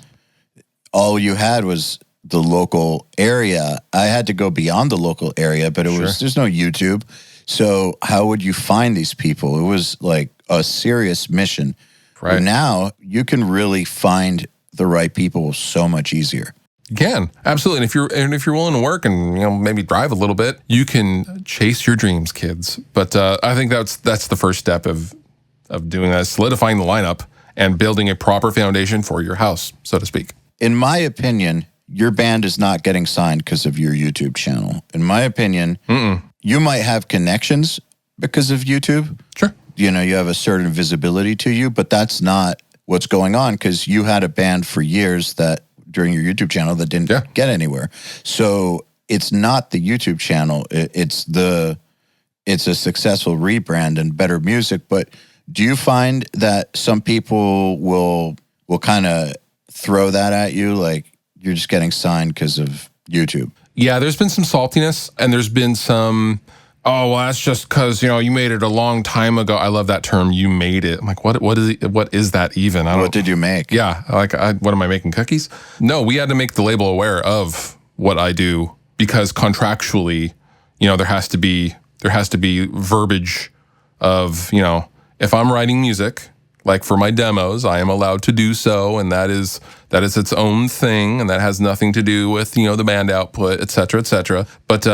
all you had was the local area. I had to go beyond the local area, but there's no YouTube. So how would you find these people? It was like a serious mission. Right. But now you can really find the right people so much easier. You can, absolutely. And if you're willing to work and maybe drive a little bit, you can chase your dreams, kids. But I think that's the first step of doing that, solidifying the lineup and building a proper foundation for your house, so to speak. In my opinion, your band is not getting signed because of your YouTube channel. In my opinion, you might have connections because of YouTube. Sure. You have a certain visibility to you, but that's not what's going on, because you had a band for years that during your YouTube channel that didn't get anywhere. So it's not the YouTube channel. It's a successful rebrand and better music. But do you find that some people will kind of throw that at you, like you're just getting signed because of YouTube? Yeah, there's been some saltiness, and there's been some, oh, well, that's just because, you made it a long time ago. I love that term, you made it. I'm like, what is that even? What did you make? Yeah, what am I making, cookies? No, we had to make the label aware of what I do, because contractually, there has to be verbiage of, if I'm writing music, like for my demos, I am allowed to do so, and that is its own thing, and that has nothing to do with the band output, et cetera, et cetera. But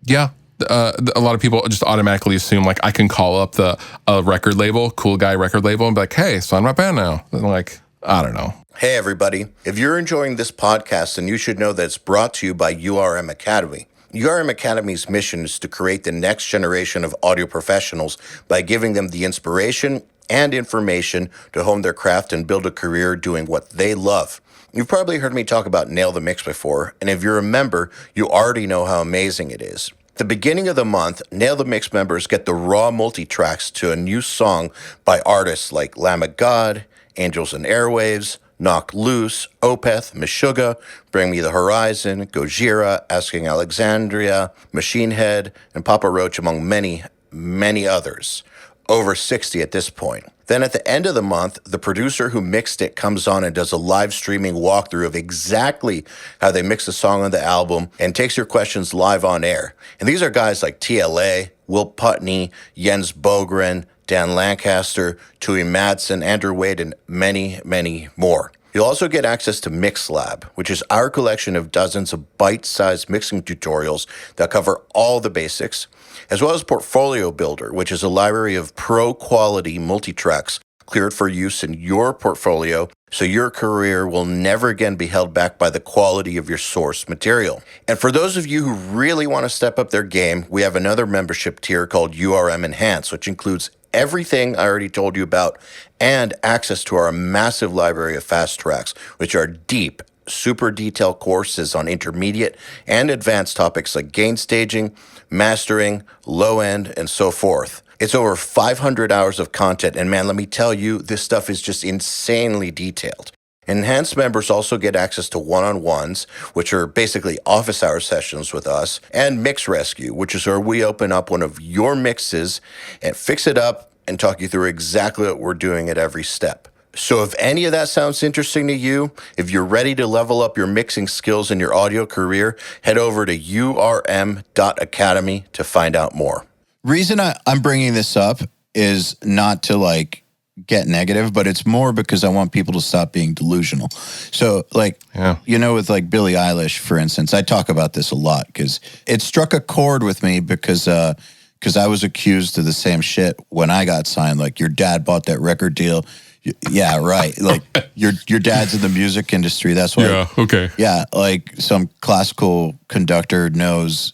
yeah, a lot of people just automatically assume like I can call up a record label, Cool Guy record label, and be like, hey, sign my band now. And like, I don't know. Hey, everybody. If you're enjoying this podcast, then you should know that it's brought to you by URM Academy. URM Academy's mission is to create the next generation of audio professionals by giving them the inspiration and information to hone their craft and build a career doing what they love. You've probably heard me talk about Nail the Mix before, and if you're a member, you already know how amazing it is. At the beginning of the month, Nail the Mix members get the raw multi-tracks to a new song by artists like Lamb of God, Angels and Airwaves, Knock Loose, Opeth, Meshuggah, Bring Me the Horizon, Gojira, Asking Alexandria, Machine Head, and Papa Roach, among many, many others. Over 60 at this point. Then at the end of the month, the producer who mixed it comes on and does a live streaming walkthrough of exactly how they mix the song on the album and takes your questions live on air. And these are guys like TLA, Will Putney, Jens Bogren, Dan Lancaster, Tui Madsen, Andrew Wade, and many, many more. You'll also get access to MixLab, which is our collection of dozens of bite-sized mixing tutorials that cover all the basics, as well as Portfolio Builder, which is a library of pro-quality multi-tracks cleared for use in your portfolio, so your career will never again be held back by the quality of your source material. And for those of you who really want to step up their game, we have another membership tier called URM Enhanced, which includes everything I already told you about and access to our massive library of fast tracks, which are deep, super detailed courses on intermediate and advanced topics like gain staging, mastering, low end, and so forth. It's over 500 hours of content, and man, let me tell you, this stuff is just insanely detailed. Enhanced members also get access to one-on-ones, which are basically office hour sessions with us, and Mix Rescue, which is where we open up one of your mixes and fix it up and talk you through exactly what we're doing at every step. So if any of that sounds interesting to you, if you're ready to level up your mixing skills in your audio career, head over to urm.academy to find out more. Reason I'm bringing this up is not to get negative, but it's more because I want people to stop being delusional. So with Billie Eilish, for instance, I talk about this a lot because it struck a chord with me because I was accused of the same shit when I got signed. Like, your dad bought that record deal. Yeah, right. Like, your dad's in the music industry. That's why. Yeah, okay. Yeah, like some classical conductor knows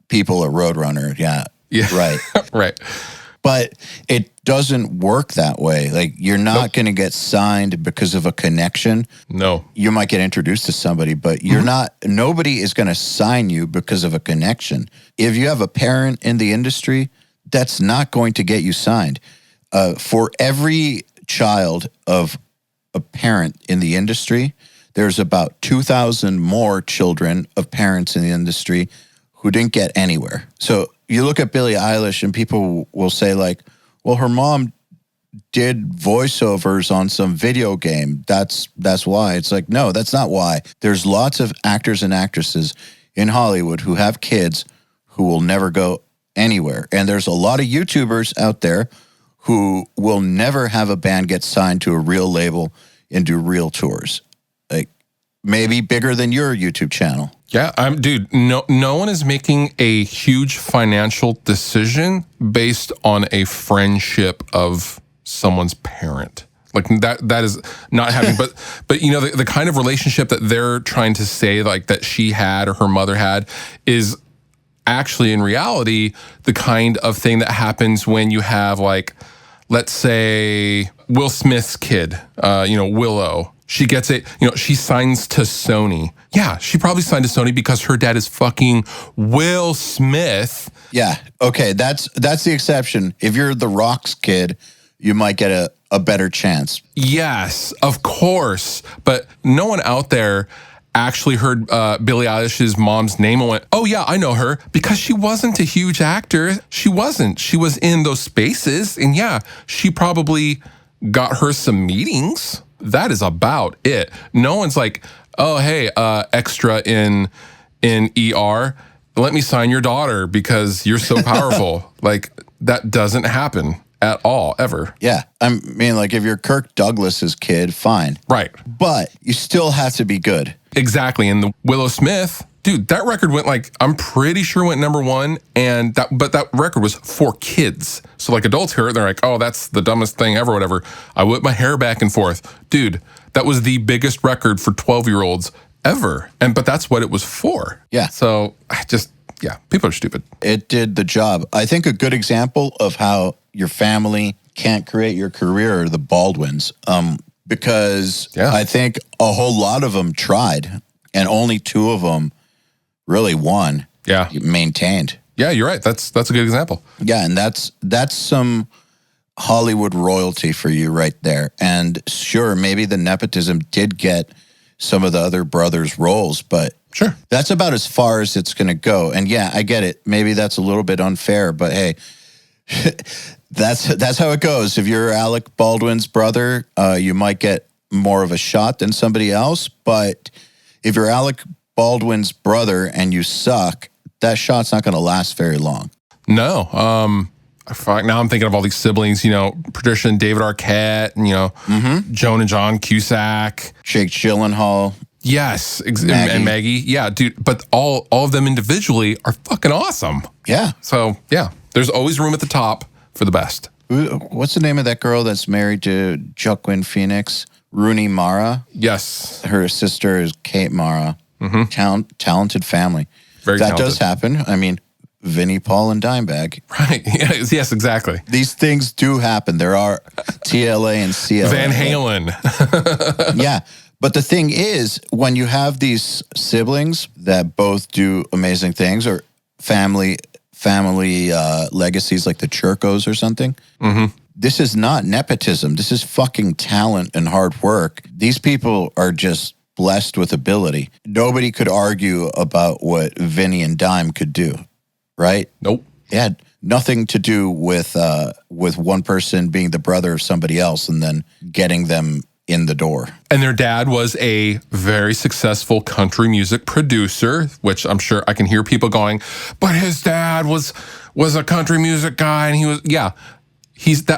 people at Roadrunner. Yeah, right. Right. But it doesn't work that way. Like, you're not going to get signed because of a connection. No. You might get introduced to somebody, but you're not, nobody is going to sign you because of a connection. If you have a parent in the industry, that's not going to get you signed. For every child of a parent in the industry, there's about 2,000 more children of parents in the industry who didn't get anywhere. So you look at Billie Eilish and people will say well, her mom did voiceovers on some video game. That's why. It's like, no, that's not why. There's lots of actors and actresses in Hollywood who have kids who will never go anywhere. And there's a lot of YouTubers out there who will never have a band get signed to a real label and do real tours. Like, maybe bigger than your YouTube channel. Yeah, dude, no one is making a huge financial decision based on a friendship of someone's parent. Like, that is not happening. but the kind of relationship that they're trying to say, like, that she had or her mother had, is actually in reality the kind of thing that happens when you have, like, let's say Will Smith's kid, Willow. She gets it, she signs to Sony. Yeah, she probably signed to Sony because her dad is fucking Will Smith. Yeah, okay, that's the exception. If you're the Rock's kid, you might get a better chance. Yes, of course. But no one out there actually heard Billie Eilish's mom's name and went, oh yeah, I know her, because she wasn't a huge actor. She wasn't. She was in those spaces, and yeah, she probably got her some meetings. That is about it. No one's like, oh, hey, extra in ER, let me sign your daughter because you're so powerful. Like, that doesn't happen. at all, ever. Yeah. I mean, like, if you're Kirk Douglas's kid, fine. Right. But you still have to be good. Exactly. And the Willow Smith, dude, that record went like, I'm pretty sure went #1. But that record was for kids. So like adults hear it, they're like, oh, that's the dumbest thing ever, whatever. I whip my hair back and forth. Dude, that was the biggest record for 12-year-olds ever. But that's what it was for. Yeah. So people are stupid. It did the job. I think a good example of how your family can't create your career are the Baldwins. Because I think a whole lot of them tried, and only 2 of them really won. Yeah. Maintained. Yeah, you're right. That's a good example. Yeah, and that's some Hollywood royalty for you right there. And sure, maybe the nepotism did get some of the other brothers' roles, but sure, that's about as far as it's going to go. And yeah, I get it. Maybe that's a little bit unfair, but hey, that's how it goes. If you're Alec Baldwin's brother, you might get more of a shot than somebody else. But if you're Alec Baldwin's brother and you suck, that shot's not going to last very long. No. Now I'm thinking of all these siblings, Patricia and David Arquette, and, Joan and John Cusack. Jake Gyllenhaal. Yes. And Maggie. Yeah, dude. But all of them individually are fucking awesome. Yeah. So, yeah. There's always room at the top for the best. What's the name of that girl that's married to Joaquin Phoenix? Rooney Mara? Yes. Her sister is Kate Mara. Talented family. Very that talented. does happen. I mean, Vinnie, Paul, and Dimebag. Right. Yes, exactly. These things do happen. There are TLA and CLA. Van Halen. Yeah. But the thing is, when you have these siblings that both do amazing things, or family legacies like the Churkos or something, this is not nepotism. This is fucking talent and hard work. These people are just blessed with ability. Nobody could argue about what Vinny and Dime could do, right? Nope. It had nothing to do with one person being the brother of somebody else and then getting them in the door. And their dad was a very successful country music producer, which I'm sure I can hear people going, but his dad was a country music guy, and he was,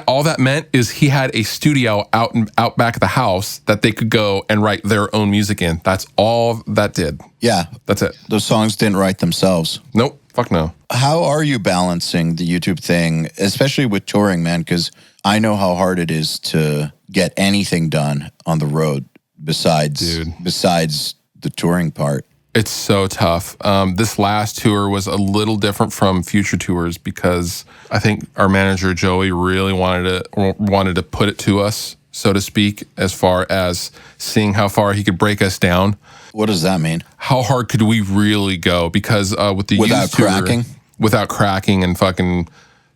all that meant is he had a studio out back of the house that they could go and write their own music in. That's all that did. Yeah. That's it. Those songs didn't write themselves. Nope. Fuck no. How are you balancing the YouTube thing, especially with touring, man? Because I know how hard it is to get anything done on the road besides the touring part. It's so tough. This last tour was a little different from future tours because I think our manager Joey really wanted to put it to us, so to speak, as far as seeing how far he could break us down. What does that mean? How hard could we really go? Because with the without cracking and fucking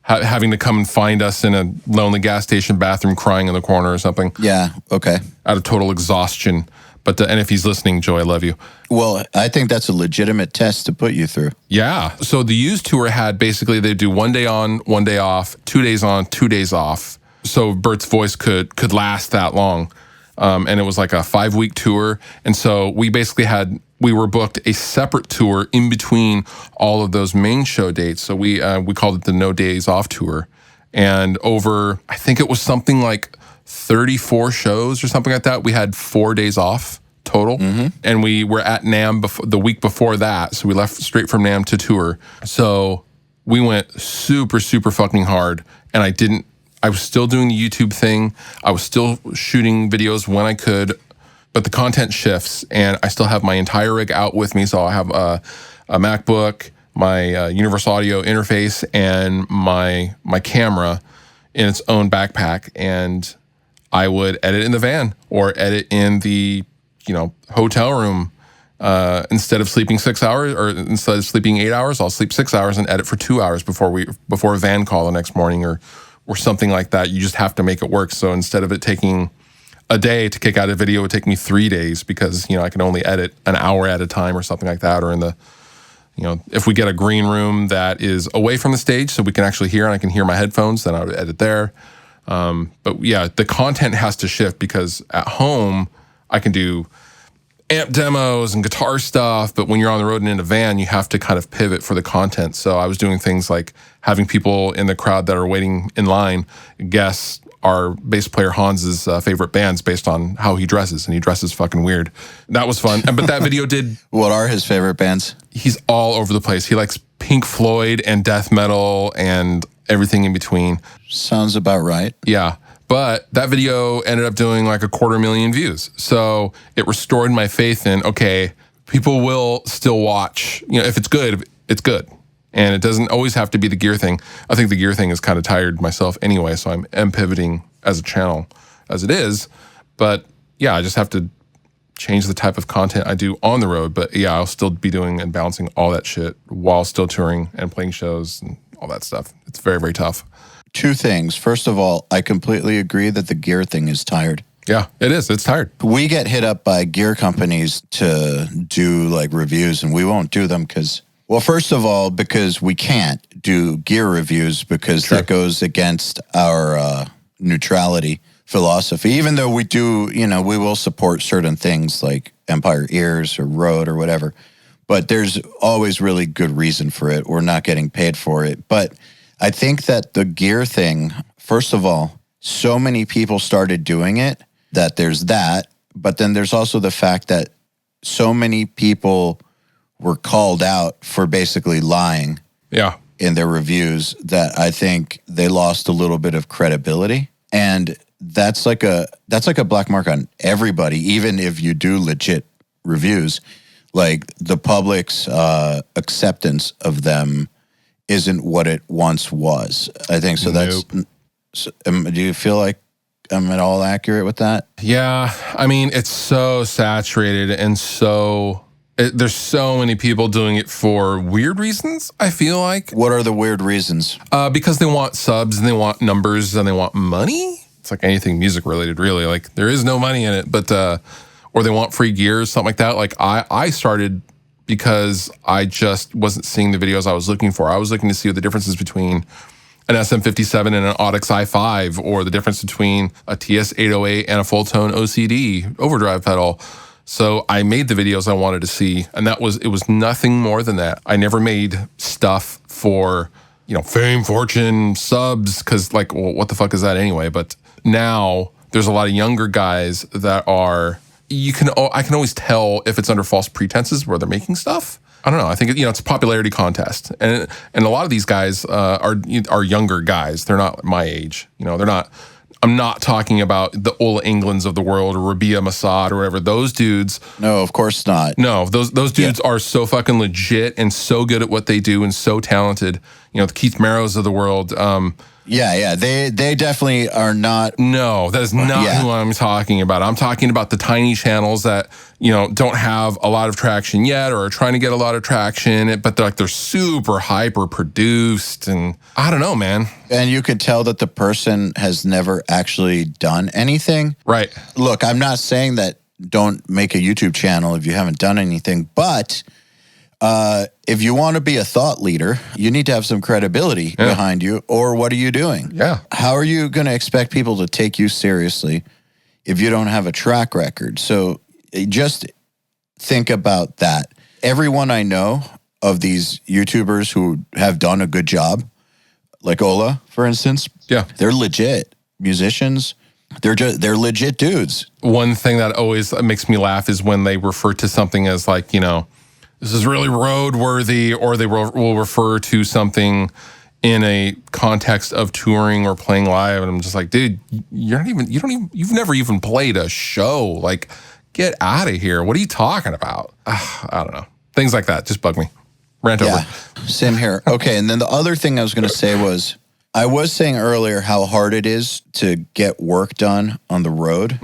having to come and find us in a lonely gas station bathroom crying in the corner or something. Yeah. Okay. Out of total exhaustion. But and if he's listening, Joe, I love you. Well, I think that's a legitimate test to put you through. Yeah. So the used tour had basically they do 1 day on, 1 day off, 2 days on, 2 days off. So Bert's voice could last that long. And it was like a 5-week tour. And so we were booked a separate tour in between all of those main show dates. So we called it the No Days Off tour. And over, I think it was something like 34 shows or something like that. We had 4 days off total. And we were at NAMM the week before that. So we left straight from NAMM to tour. So we went super, super fucking hard. And I was still doing the YouTube thing. I was still shooting videos when I could, but the content shifts and I still have my entire rig out with me. So I have a MacBook, my Universal Audio interface, and my camera in its own backpack. And I would edit in the van or edit in the, hotel room. Instead of sleeping 6 hours or instead of sleeping 8 hours, I'll sleep 6 hours and edit for 2 hours before a van call the next morning or something like that. You just have to make it work. So instead of it taking a day to kick out a video, it would take me 3 days because, I can only edit an hour at a time or something like that. Or in the, if we get a green room that is away from the stage so we can actually hear and I can hear my headphones, then I would edit there. But yeah, the content has to shift because at home I can do amp demos and guitar stuff. But when you're on the road and in a van, you have to kind of pivot for the content. So I was doing things like having people in the crowd that are waiting in line guess our bass player Hans's favorite bands based on how he dresses, and he dresses fucking weird. That was fun. But that video did... What are his favorite bands? He's all over the place. He likes Pink Floyd and death metal and everything in between. Sounds about right. Yeah. But that video ended up doing like 250,000 views. So it restored my faith in, okay, people will still watch. You know, if it's good, it's good. And it doesn't always have to be the gear thing. I think the gear thing is kind of tired myself anyway, so I'm pivoting as a channel as it is. But yeah, I just have to change the type of content I do on the road. But yeah, I'll still be doing and balancing all that shit while still touring and playing shows and all that stuff. It's very, very tough. Two things. First of all, I completely agree that the gear thing is tired. Yeah, it is. It's tired. We get hit up by gear companies to do like reviews, and we won't do them because... Well, first of all, because we can't do gear reviews because that goes against our neutrality philosophy. Even though we do, you know, we will support certain things like Empire Ears or Rode or whatever. But there's always really good reason for it. We're not getting paid for it. But I think that the gear thing, first of all, so many people started doing it that there's that. But then there's also the fact that so many people were called out for basically lying in their reviews that I think they lost a little bit of credibility. And that's like a black mark on everybody, even if you do legit reviews. Like the public's acceptance of them isn't what it once was. I think so. That's do you feel like I'm at all accurate with that? Yeah. I mean, it's so saturated and so... there's so many people doing it for weird reasons, I feel like. What are the weird reasons? Because they want subs and they want numbers and they want money. It's like anything music related, really. Like there is no money in it, but or they want free gear, something like that. Like I started because I just wasn't seeing the videos I was looking for. I was looking to see what the differences between an SM57 and an Audix i5, or the difference between a TS808 and a full tone OCD overdrive pedal. So I made the videos I wanted to see, and it was nothing more than that. I never made stuff for, you know, fame, fortune, subs, because like, well, what the fuck is that anyway? But now there's a lot of younger guys that are, I can always tell if it's under false pretenses where they're making stuff. I don't know. I think, you know, it's a popularity contest, and a lot of these guys are younger guys. They're not my age. You know, they're not. I'm not talking about the Ola Englands of the world or Rabia Masad or whatever. Those dudes. No, of course not. No, those dudes are so fucking legit and so good at what they do and so talented. You know, the Keith Marrows of the world. Yeah. They definitely are not. No, that is not who I'm talking about. I'm talking about the tiny channels that, you know, don't have a lot of traction yet or are trying to get a lot of traction, but they're super hyper produced, and I don't know, man. And you could tell that the person has never actually done anything. Right. Look, I'm not saying that don't make a YouTube channel if you haven't done anything, but if you want to be a thought leader, you need to have some credibility behind you, or what are you doing? Yeah. How are you going to expect people to take you seriously if you don't have a track record? So just think about that. Everyone I know of these YouTubers who have done a good job, like Ola, for instance, they're legit musicians. They're legit dudes. One thing that always makes me laugh is when they refer to something as like, you know, this is really roadworthy, or they will refer to something in a context of touring or playing live, and I'm just like, dude, you've never even played a show. Like, get out of here. What are you talking about? I don't know. Things like that just bug me. Rant over. Same here. Okay, and then the other thing I was going to say was, I was saying earlier how hard it is to get work done on the road,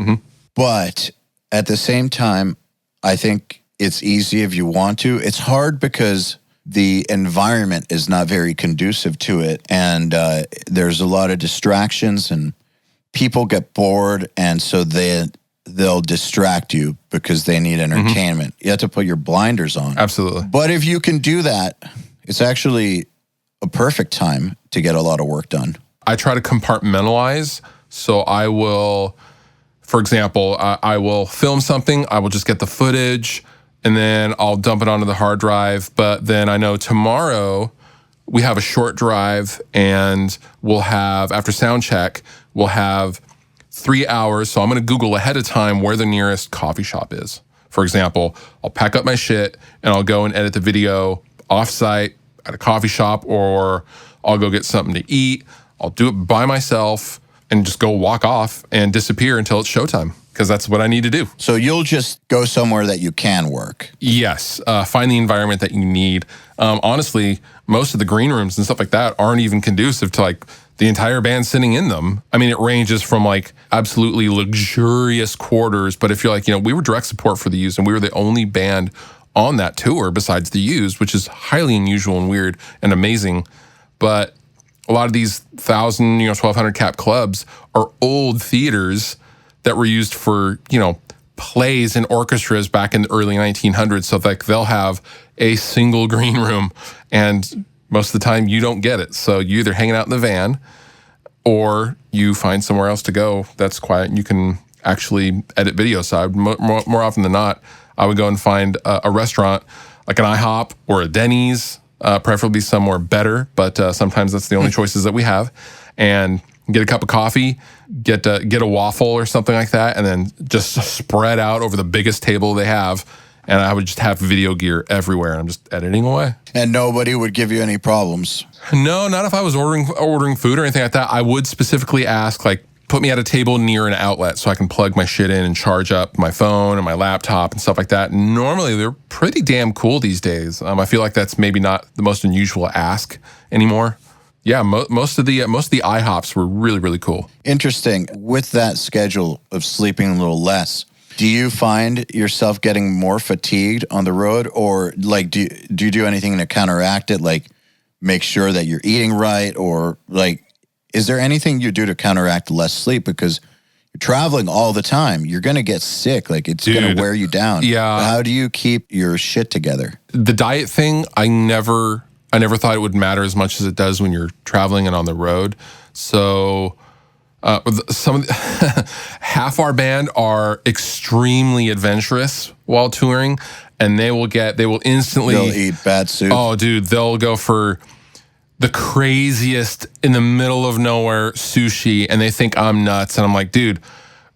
but at the same time, I think it's easy if you want to. It's hard because the environment is not very conducive to it, and there's a lot of distractions, and people get bored, and so they'll distract you because they need entertainment. You have to put your blinders on. Absolutely. But if you can do that, it's actually a perfect time to get a lot of work done. I try to compartmentalize, so I will For example, I will film something, I will just get the footage, and then I'll dump it onto the hard drive. But then I know tomorrow we have a short drive, and we'll have, after sound check, we'll have 3 hours. So I'm going to Google ahead of time where the nearest coffee shop is. For example, I'll pack up my shit and I'll go and edit the video offsite at a coffee shop, or I'll go get something to eat. I'll do it by myself and just go walk off and disappear until it's showtime, because that's what I need to do. So you'll just go somewhere that you can work. Yes, find the environment that you need. Honestly, most of the green rooms and stuff like that aren't even conducive to like the entire band sitting in them. I mean, it ranges from like absolutely luxurious quarters, but if you're like, we were direct support for the Used, and we were the only band on that tour besides the Used, which is highly unusual and weird and amazing. But a lot of these 1,000, 1,200 cap clubs are old theaters that were used for, plays and orchestras back in the early 1900s. So like they'll have a single green room, and most of the time you don't get it. So you either hanging out in the van or you find somewhere else to go that's quiet and you can actually edit video. So more often than not, I would go and find a restaurant like an IHOP or a Denny's, preferably somewhere better, but sometimes that's the only choices that we have. And get a cup of coffee, get a waffle or something like that, and then just spread out over the biggest table they have. And I would just have video gear everywhere, and I'm just editing away. And nobody would give you any problems? No, not if I was ordering food or anything like that. I would specifically ask, like, put me at a table near an outlet so I can plug my shit in and charge up my phone and my laptop and stuff like that. Normally, they're pretty damn cool these days. I feel like that's maybe not the most unusual ask anymore. Yeah, most of the IHOPs were really, really cool. Interesting. With that schedule of sleeping a little less, do you find yourself getting more fatigued on the road, or like do you do anything to counteract it, like make sure that you're eating right, or like is there anything you do to counteract less sleep? Because you're traveling all the time, you're going to get sick, like it's going to wear you down. Yeah. How do you keep your shit together? The diet thing, I never thought it would matter as much as it does when you're traveling and on the road. So half our band are extremely adventurous while touring, and they will instantly, they'll eat bad soup. Oh, dude, they'll go for the craziest in the middle of nowhere sushi, and they think I'm nuts. And I'm like, dude,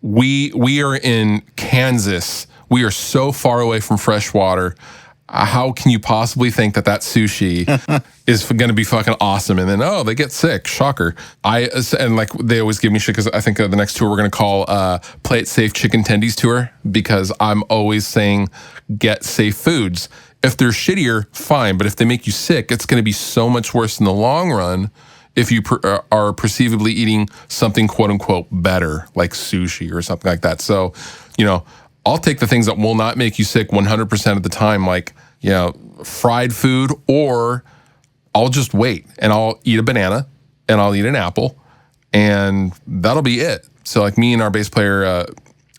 we are in Kansas. We are so far away from fresh water. How can you possibly think that sushi is going to be fucking awesome? And then, they get sick. Shocker. And like, they always give me shit because I think the next tour we're going to call Play It Safe Chicken Tendies Tour, because I'm always saying get safe foods. If they're shittier, fine. But if they make you sick, it's going to be so much worse in the long run if you are perceivably eating something quote unquote better, like sushi or something like that. So, I'll take the things that will not make you sick 100% of the time, like, fried food, or I'll just wait and I'll eat a banana and I'll eat an apple, and that'll be it. So like me and our bass player,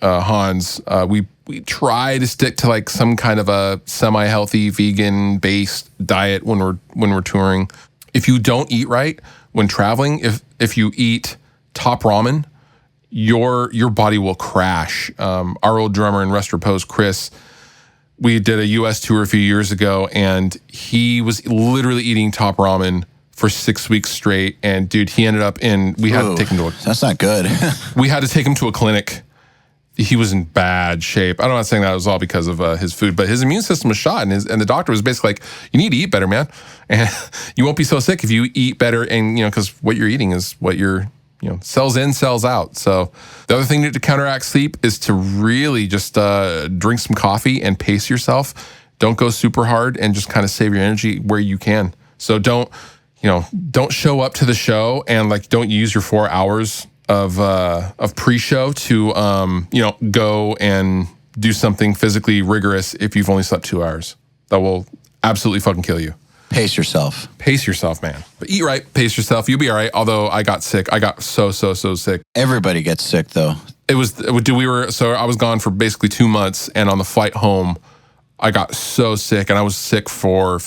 Hans, we try to stick to like some kind of a semi-healthy vegan-based diet when we're touring. If you don't eat right when traveling, if you eat top ramen, your body will crash. Our old drummer in Rest Repose, Chris, we did a U.S. tour a few years ago, and he was literally eating top ramen for 6 weeks straight. And dude, he ended up we had to take him to that's not good. We had to take him to a clinic. He was in bad shape. I'm not saying that was all because of his food, but his immune system was shot, and the doctor was basically like, you need to eat better, man. And you won't be so sick if you eat better, and because what you're eating is what you're cells in, cells out. So the other thing to counteract sleep is to really just drink some coffee and pace yourself. Don't go super hard, and just kind of save your energy where you can. So don't show up to the show and like don't use your 4 hours of pre-show to go and do something physically rigorous if you've only slept 2 hours. That will absolutely fucking kill you. Pace yourself. Pace yourself, man. But eat right, pace yourself. You'll be all right. Although I got sick. I got so sick. Everybody gets sick, though. I was gone for basically 2 months, and on the flight home, I got so sick, and I was sick for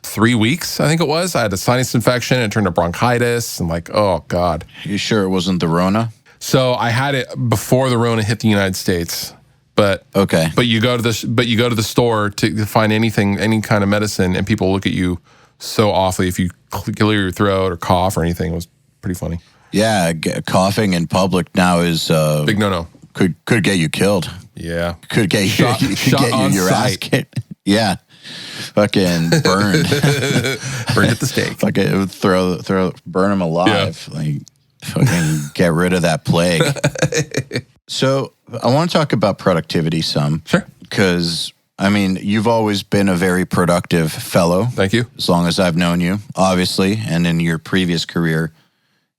3 weeks, I think it was. I had a sinus infection, and it turned to bronchitis, and like, oh God. You sure it wasn't the Rona? So I had it before the Rona hit the United States. But you go to the store to find anything, any kind of medicine, and people look at you so awfully if you clear your throat or cough or anything. It was pretty funny. Yeah, coughing in public now is big no. Could get you killed. Yeah, could get you your ass kicked. Yeah, fucking burned. Burned at the stake. Fucking burn them alive. Yeah. Like fucking get rid of that plague. So I want to talk about productivity some. Sure. Because, I mean, you've always been a very productive fellow. Thank you. As long as I've known you, obviously. And in your previous career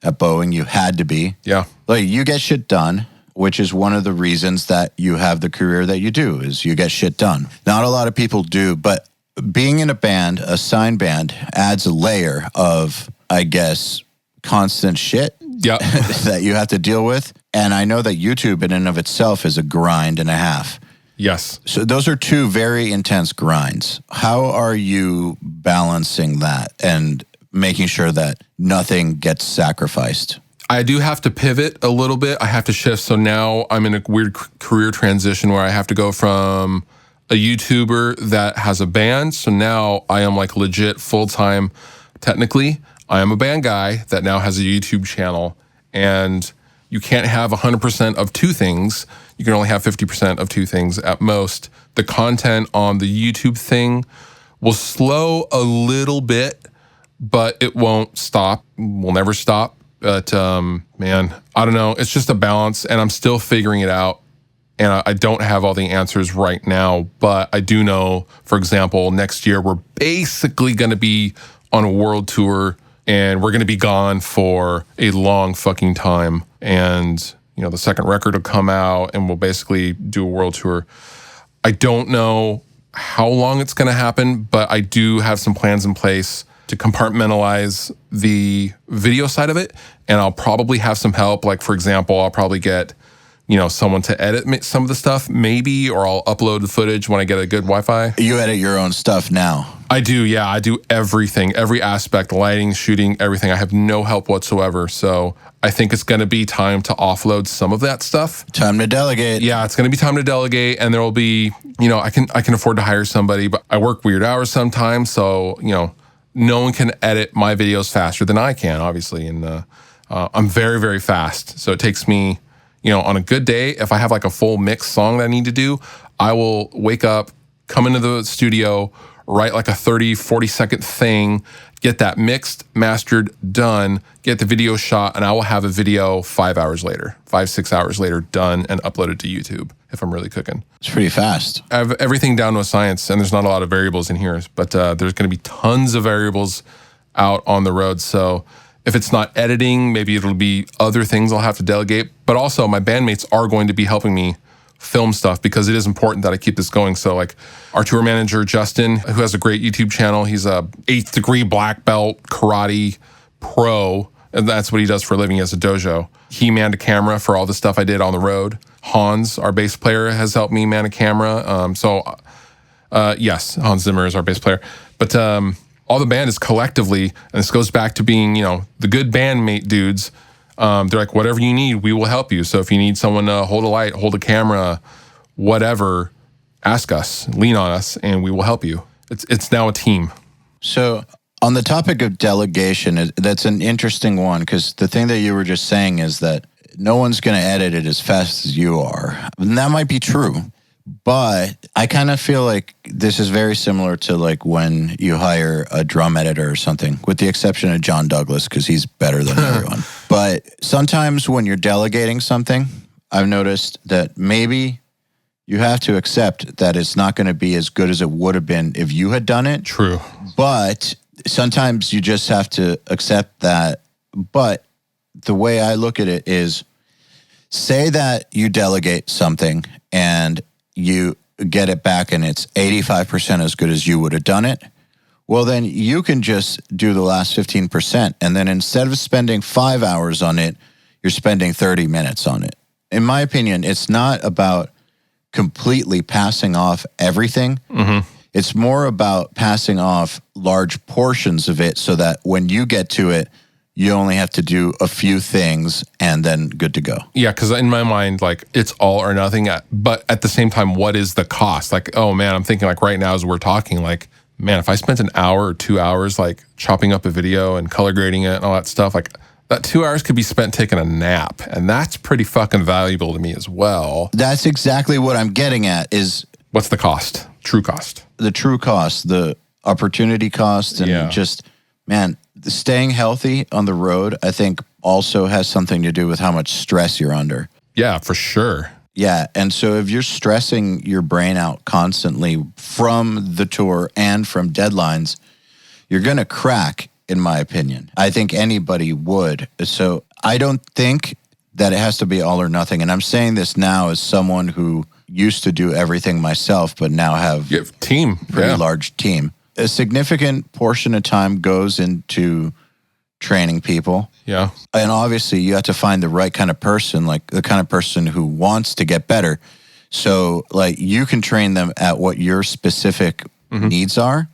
at Boeing, you had to be. Yeah. Like, you get shit done, which is one of the reasons that you have the career that you do, is you get shit done. Not a lot of people do, but being in a band, a signed band, adds a layer of, I guess, constant shit that you have to deal with. And I know that YouTube in and of itself is a grind and a half. Yes. So those are two very intense grinds. How are you balancing that and making sure that nothing gets sacrificed? I do have to pivot a little bit. I have to shift. So now I'm in a weird career transition where I have to go from a YouTuber that has a band. So now I am like legit full-time. Technically, I am a band guy that now has a YouTube channel, and you can't have 100% of two things. You can only have 50% of two things at most. The content on the YouTube thing will slow a little bit, but it won't stop. Will never stop. But man, I don't know. It's just a balance, and I'm still figuring it out. And I don't have all the answers right now, but I do know, for example, next year we're basically going to be on a world tour, and we're going to be gone for a long fucking time. And, you know, the second record will come out and we'll basically do a world tour. I don't know how long it's going to happen, but I do have some plans in place to compartmentalize the video side of it. And I'll probably have some help. Like, for example, I'll probably get, you know, someone to edit some of the stuff, maybe, or I'll upload the footage when I get a good Wi-Fi. You edit your own stuff now? I do, yeah. I do everything, every aspect, lighting, shooting, everything. I have no help whatsoever. So I think it's going to be time to offload some of that stuff. Time to delegate. Yeah, it's going to be time to delegate, and there will be, you know, I can afford to hire somebody, but I work weird hours sometimes, so, you know, no one can edit my videos faster than I can, obviously, and I'm very, very fast. So it takes me, you know, on a good day, if I have like a full mix song that I need to do, I will wake up, come into the studio, write like a 30, 40-second thing, get that mixed, mastered, done, get the video shot, and I will have a video 5 hours later, 5-6 hours later, done and uploaded to YouTube if I'm really cooking. It's pretty fast. I have everything down to a science, and there's not a lot of variables in here, but there's going to be tons of variables out on the road. So if it's not editing, maybe it'll be other things I'll have to delegate. But also, my bandmates are going to be helping me film stuff because it is important that I keep this going. So like our tour manager, Justin, who has a great YouTube channel, he's a 8th degree black belt karate pro, and that's what he does for a living as a dojo. He manned a camera for all the stuff I did on the road. Hans, our bass player, has helped me man a camera. Yes, Hans Zimmer is our bass player. But all the band is collectively, and this goes back to being, you know, the good bandmate dudes. They're like, whatever you need, we will help you. So if you need someone to hold a light, hold a camera, whatever, ask us, lean on us, and we will help you. It's now a team. So on the topic of delegation, that's an interesting one, because the thing that you were just saying is that no one's going to edit it as fast as you are. And that might be true. But I kind of feel like this is very similar to like when you hire a drum editor or something, with the exception of John Douglas, because he's better than everyone. But sometimes when you're delegating something, I've noticed that maybe you have to accept that it's not going to be as good as it would have been if you had done it. True. But sometimes you just have to accept that. But the way I look at it is, say that you delegate something and you get it back and it's 85% as good as you would have done it. Well, then you can just do the last 15%. And then instead of spending 5 hours on it, you're spending 30 minutes on it. In my opinion, it's not about completely passing off everything. Mm-hmm. It's more about passing off large portions of it so that when you get to it, you only have to do a few things and then good to go. Yeah, because in my mind, like, it's all or nothing. But at the same time, what is the cost? Like, oh man, I'm thinking like right now as we're talking, like, man, if I spent an hour or 2 hours like chopping up a video and color grading it and all that stuff, like that 2 hours could be spent taking a nap. And that's pretty fucking valuable to me as well. That's exactly what I'm getting at is what's the cost? True cost. The true cost, the opportunity cost, and just, man, staying healthy on the road, I think also has something to do with how much stress you're under. Yeah, for sure. Yeah. And so if you're stressing your brain out constantly from the tour and from deadlines, you're going to crack, in my opinion. I think anybody would. So I don't think that it has to be all or nothing. And I'm saying this now as someone who used to do everything myself, but now have a team, pretty large team. A significant portion of time goes into training people. Yeah. And obviously you have to find the right kind of person, like the kind of person who wants to get better. So like you can train them at what your specific needs are,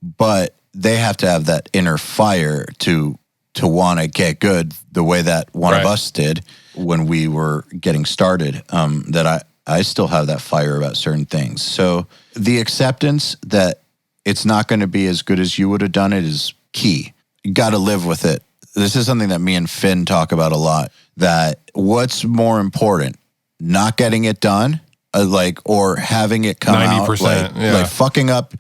but they have to have that inner fire to want to get good the way that one of us did when we were getting started, that I still have that fire about certain things. So the acceptance that it's not going to be as good as you would have done it is key. You got to live with it. This is something that me and Finn talk about a lot, that what's more important, not getting it done, or having it come 90%, out, like fucking up,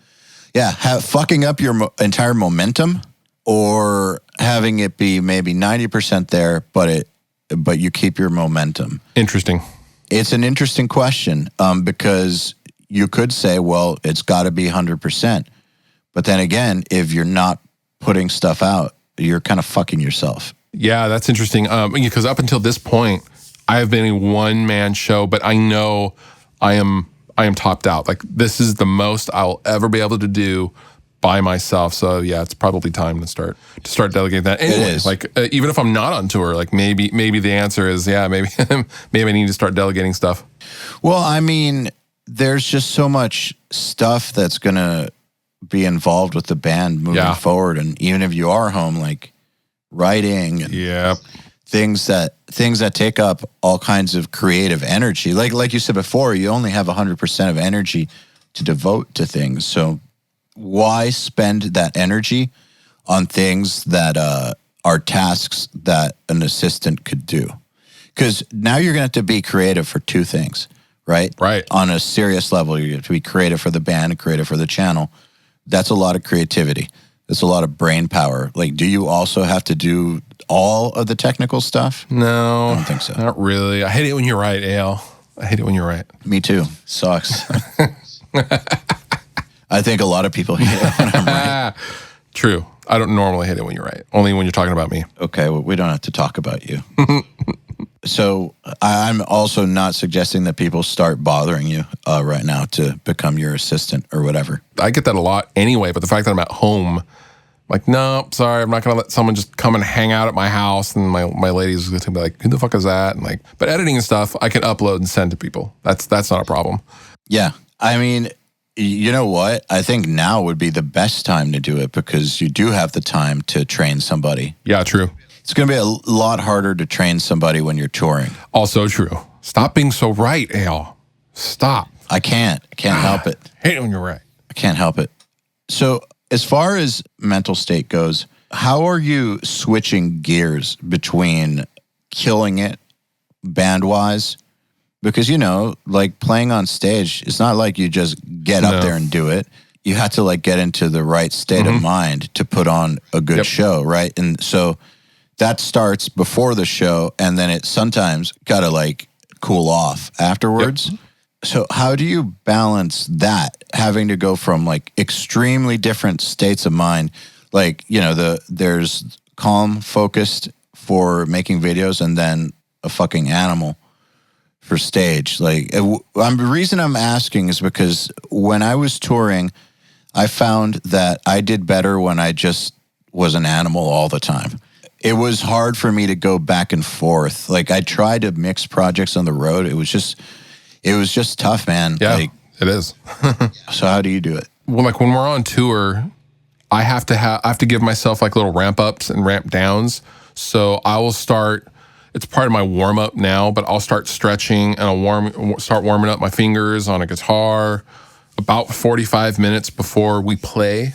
fucking up your entire momentum, or having it be maybe 90% there, but you keep your momentum. Interesting. It's an interesting question, because you could say, well, it's got to be 100%. But then again, if you're not putting stuff out, you're kind of fucking yourself. Yeah, that's interesting. Because up until this point, I have been a one-man show, but I know I am topped out. Like, this is the most I'll ever be able to do by myself. So yeah, it's probably time to start delegating that. Anyway, it is. like even if I'm not on tour, like maybe the answer is maybe maybe I need to start delegating stuff. Well, I mean, there's just so much stuff that's gonna be involved with the band moving forward, and even if you are home, like writing and things that take up all kinds of creative energy. Like you said before, you only have 100% of energy to devote to things. So why spend that energy on things that are tasks that an assistant could do? Because now you're going to have to be creative for two things, right? Right. On a serious level, you have to be creative for the band and creative for the channel. That's a lot of creativity. That's a lot of brain power. Like, do you also have to do all of the technical stuff? No. I don't think so. Not really. I hate it when you're right, EYAL. I hate it when you're right. Me too. Sucks. I think a lot of people hate it when I'm right. True. I don't normally hate it when you're right. Only when you're talking about me. Okay, well, we don't have to talk about you. So I'm also not suggesting that people start bothering you right now to become your assistant or whatever. I get that a lot anyway, but the fact that I'm at home, like, no, sorry, I'm not going to let someone just come and hang out at my house, and my lady's going to be like, who the fuck is that? And like, but editing and stuff, I can upload and send to people. That's not a problem. Yeah. I mean, you know what? I think now would be the best time to do it because you do have the time to train somebody. Yeah, true. It's going to be a lot harder to train somebody when you're touring. Also true. Stop being so right, EYAL. Stop. I can't help it. Hate it when you're right. I can't help it. So as far as mental state goes, how are you switching gears between killing it band-wise? Because, like playing on stage, it's not like you just get up there and do it. You have to like get into the right state of mind to put on a good show, right? And so that starts before the show, and then it sometimes got to like cool off afterwards. Yep. So how do you balance that, having to go from like extremely different states of mind? Like, there's calm, focused for making videos, and then a fucking animal for stage. Like, the reason I'm asking is because when I was touring, I found that I did better when I just was an animal all the time. It was hard for me to go back and forth. Like, I tried to mix projects on the road. It was just tough, man. Yeah, like, it is. So how do you do it? Well, like when we're on tour, I have to give myself like little ramp ups and ramp downs So I will start, it's part of my warm up now, but I'll start stretching and I'll start warming up my fingers on a guitar about 45 minutes before we play.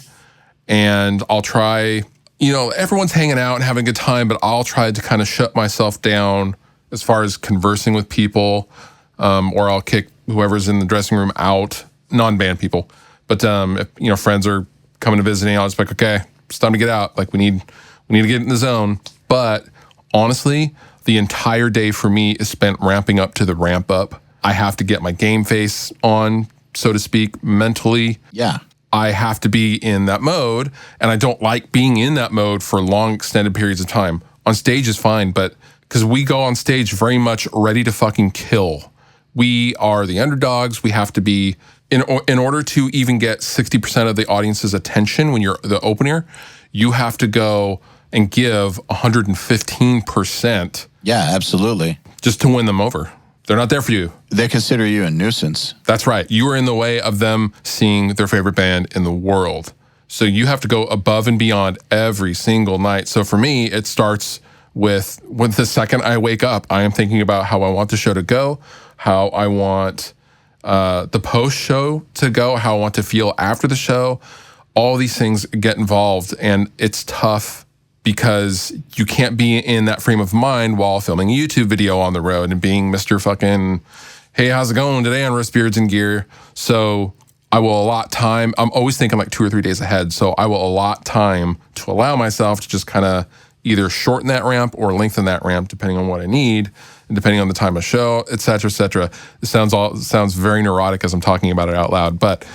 And I'll try, everyone's hanging out and having a good time, but I'll try to kind of shut myself down as far as conversing with people, or I'll kick whoever's in the dressing room out, non-band people. But if friends are coming to visiting, I'll just be like, okay, it's time to get out. Like we need to get in the zone. But honestly, the entire day for me is spent ramping up to the ramp up. I have to get my game face on, so to speak, mentally. Yeah. I have to be in that mode, and I don't like being in that mode for long extended periods of time. On stage is fine, but because we go on stage very much ready to fucking kill. We are the underdogs. We have to be, in order to even get 60% of the audience's attention when you're the opener, you have to go and give 115%. Yeah, absolutely. Just to win them over. They're not there for you. They consider you a nuisance. That's right. You are in the way of them seeing their favorite band in the world. So you have to go above and beyond every single night. So for me, it starts with the second I wake up, I am thinking about how I want the show to go, how I want the post show to go, how I want to feel after the show. All these things get involved, and it's tough because you can't be in that frame of mind while filming a YouTube video on the road and being Mr. fucking, hey, how's it going today on Wrist, Beards, and Gear? So I will allot time. I'm always thinking like 2 or 3 days ahead. So I will allot time to allow myself to just kind of either shorten that ramp or lengthen that ramp, depending on what I need and depending on the time of show, et cetera, et cetera. It sounds very neurotic as I'm talking about it out loud, but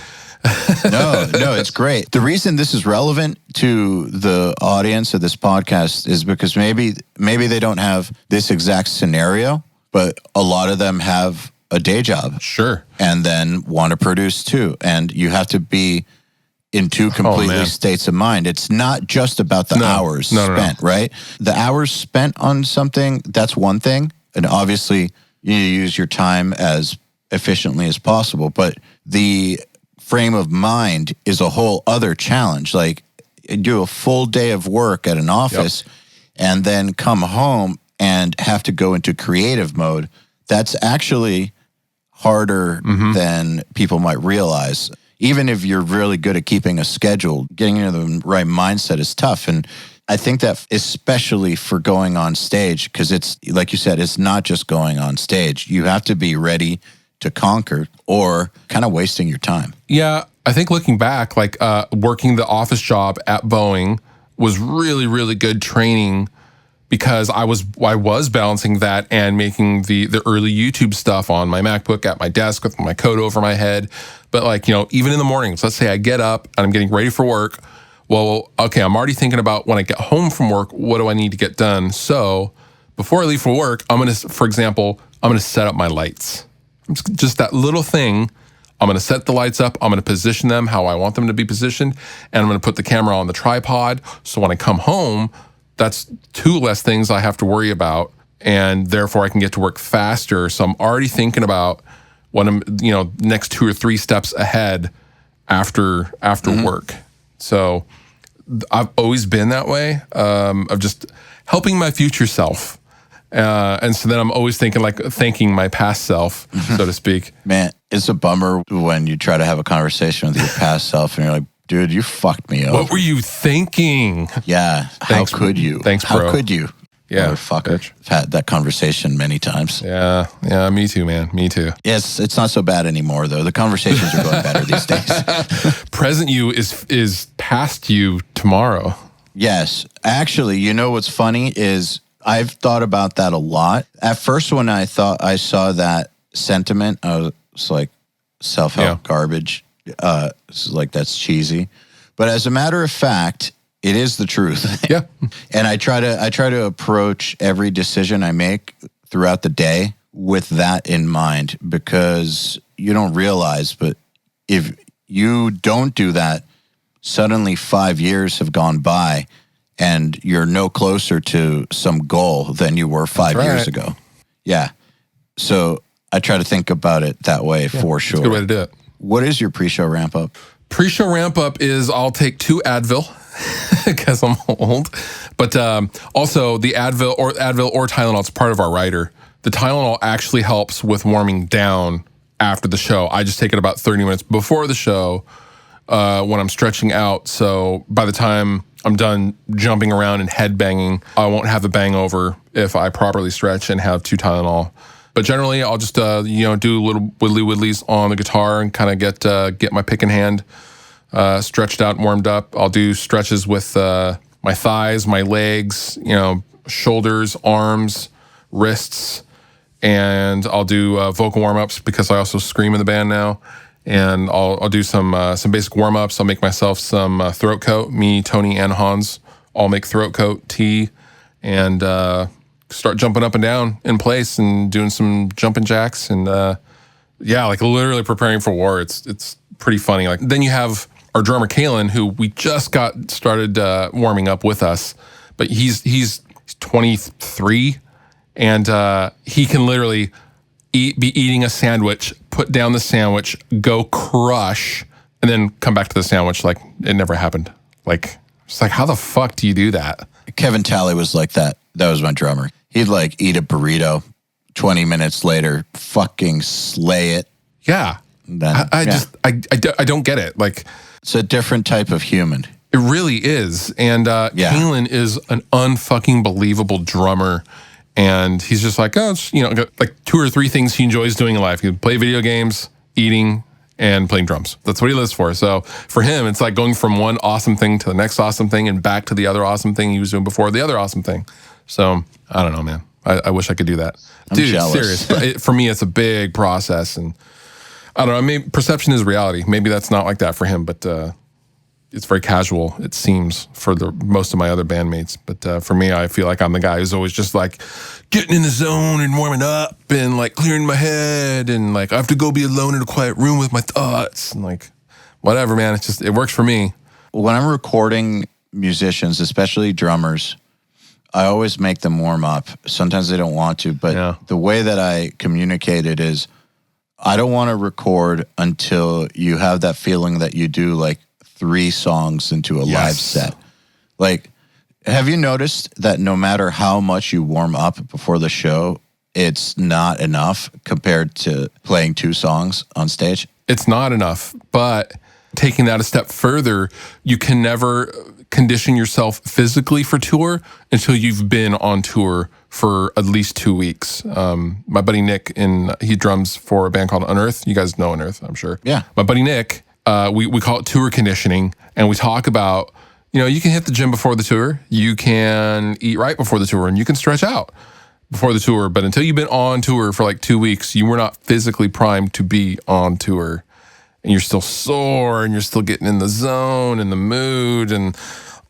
No, it's great. The reason this is relevant to the audience of this podcast is because maybe they don't have this exact scenario, but a lot of them have a day job. Sure. And then want to produce too. And you have to be in two completely states of mind. It's not just about the hours spent, right? The hours spent on something, that's one thing. And obviously you use your time as efficiently as possible, but the frame of mind is a whole other challenge. Like do a full day of work at an office and then come home and have to go into creative mode. That's actually harder than people might realize. Even if you're really good at keeping a schedule, getting into the right mindset is tough. And I think that especially for going on stage, because it's, like you said, it's not just going on stage. You have to be ready to conquer or kind of wasting your time. Yeah, I think looking back, like working the office job at Boeing was really, really good training because I was balancing that and making the early YouTube stuff on my MacBook at my desk with my coat over my head. But like, even in the mornings, let's say I get up and I'm getting ready for work. Well, okay, I'm already thinking about when I get home from work, what do I need to get done? So before I leave for work, for example, I'm going to set up my lights. Just that little thing. I'm going to set the lights up. I'm going to position them how I want them to be positioned. And I'm going to put the camera on the tripod. So when I come home, that's 2 less things I have to worry about. And therefore I can get to work faster. So I'm already thinking about what I'm, next 2 or 3 steps ahead after work. So I've always been that way, of just helping my future self. And so then I'm always thanking my past self, so to speak. Man, it's a bummer when you try to have a conversation with your past self and you're like, dude, you fucked me up. What were you thinking? Yeah. Thanks, how could you? Thanks, bro. How could you? Yeah. Motherfucker. I've had that conversation many times. Yeah. Yeah. Me too, man. Me too. Yes. It's not so bad anymore, though. The conversations are going better these days. Present you is past you tomorrow. Yes. Actually, what's funny is I've thought about that a lot. At first, when I thought I saw that sentiment, I was like, self-help garbage. It's like, that's cheesy. But as a matter of fact, it is the truth. Yeah. And I try to approach every decision I make throughout the day with that in mind, because you don't realize, but if you don't do that, suddenly 5 years have gone by and you're no closer to some goal than you were 5 years ago. Yeah. So I try to think about it that way for sure. That's a good way to do it. What is your pre-show ramp up? Pre-show ramp up is I'll take 2 Advil because I'm old. But also the Advil or Tylenol, it's part of our rider. The Tylenol actually helps with warming down after the show. I just take it about 30 minutes before the show when I'm stretching out. So by the time I'm done jumping around and head banging, I won't have the bang over if I properly stretch and have 2 Tylenol. But generally, I'll just do little widdlies on the guitar and kind of get my pick in hand stretched out and warmed up. I'll do stretches with my thighs, my legs, shoulders, arms, wrists, and I'll do vocal warm-ups because I also scream in the band now. And I'll do some basic warm-ups. I'll make myself some throat coat. Me, Tony, and Hans all make throat coat, tea, and start jumping up and down in place and doing some jumping jacks. And like literally preparing for war. It's pretty funny. Like then you have our drummer Kalen, who we just got started warming up with us, but he's 23, and he can literally be eating a sandwich, put down the sandwich, go crush, and then come back to the sandwich like it never happened. Like it's like, how the fuck do you do that? Kevin Talley was like that. That was my drummer. He'd like eat a burrito, 20 minutes later, fucking slay it. Yeah. Then, I don't get it. Like, it's a different type of human. It really is. And Kalen is an unfucking believable drummer. And he's just like, like 2 or 3 things he enjoys doing in life. He can play video games, eating, and playing drums. That's what he lives for. So for him, it's like going from one awesome thing to the next awesome thing and back to the other awesome thing he was doing before the other awesome thing. So I don't know, man. I wish I could do that. I'm jealous. Serious. For me, it's a big process. And I don't know. Maybe perception is reality. Maybe that's not like that for him, but it's very casual, it seems, for most of my other bandmates. But for me, I feel like I'm the guy who's always just like getting in the zone and warming up and like clearing my head and like I have to go be alone in a quiet room with my thoughts and like whatever, man. It works for me. When I'm recording musicians, especially drummers, I always make them warm up. Sometimes they don't want to, but the way that I communicate it is I don't want to record until you have that feeling that you do like 3 songs into a live set. Like, have you noticed that no matter how much you warm up before the show, it's not enough compared to playing 2 songs on stage? It's not enough, but taking that a step further, you can never condition yourself physically for tour until you've been on tour for at least 2 weeks. My buddy Nick, he drums for a band called Unearth. You guys know Unearth, I'm sure. Yeah. My buddy Nick, we call it tour conditioning, and we talk about, you can hit the gym before the tour, you can eat right before the tour, and you can stretch out before the tour. But until you've been on tour for like 2 weeks, you were not physically primed to be on tour. And you're still sore, and you're still getting in the zone and the mood and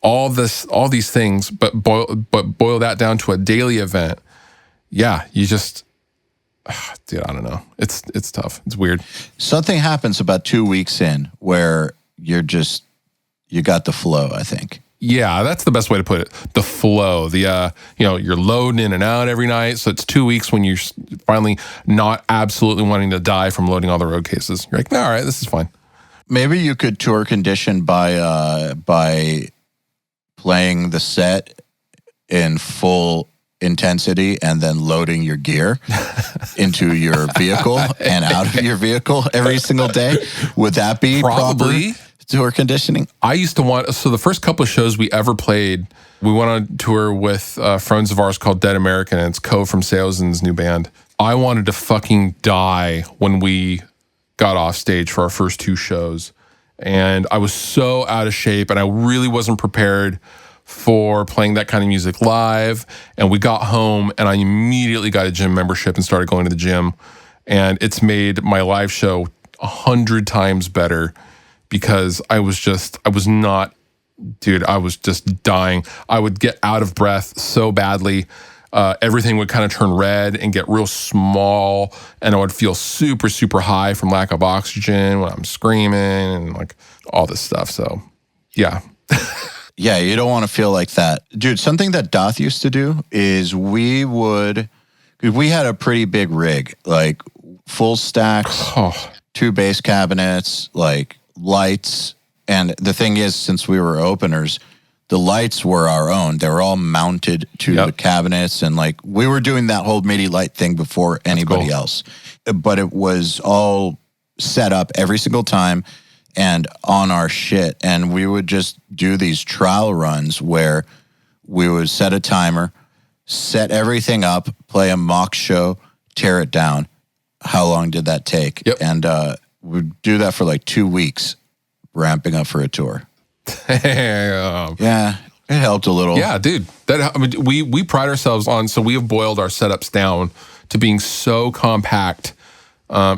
all these things. But boil that down to a daily event. Yeah, you just, dude, I don't know. It's tough. It's weird. Something happens about 2 weeks in where you got the flow, I think. Yeah, that's the best way to put it. The flow, you're loading in and out every night. So it's 2 weeks when you're finally not absolutely wanting to die from loading all the road cases. You're like, no, all right, this is fine. Maybe you could tour condition by playing the set in full intensity and then loading your gear into your vehicle and out of your vehicle every single day. Would that be probably proper tour conditioning? I used to so the first couple of shows we ever played, we went on tour with friends of ours called Dead American, and it's Co from Salesin's new band. I wanted to fucking die when we got off stage for our first 2 shows. And I was so out of shape, and I really wasn't prepared for playing that kind of music live. And we got home, and I immediately got a gym membership and started going to the gym. And it's made my live show 100 times better because I was just dying. I would get out of breath so badly. Everything would kind of turn red and get real small, and I would feel super, super high from lack of oxygen when I'm screaming and like all this stuff. So, yeah. Yeah, you don't want to feel like that. Dude, something that Doth used to do is we had a pretty big rig, like full stacks, 2 bass cabinets, like lights. And the thing is, since we were openers, the lights were our own. They were all mounted to the cabinets, and like we were doing that whole MIDI light thing before anybody else. But it was all set up every single time and on our shit. And we would just do these trial runs where we would set a timer, set everything up, play a mock show, tear it down. How long did that take? Yep. And we'd do that for like 2 weeks, ramping up for a tour. Yeah, it helped a little. Yeah, dude. We pride ourselves on, so we have boiled our setups down to being so compact,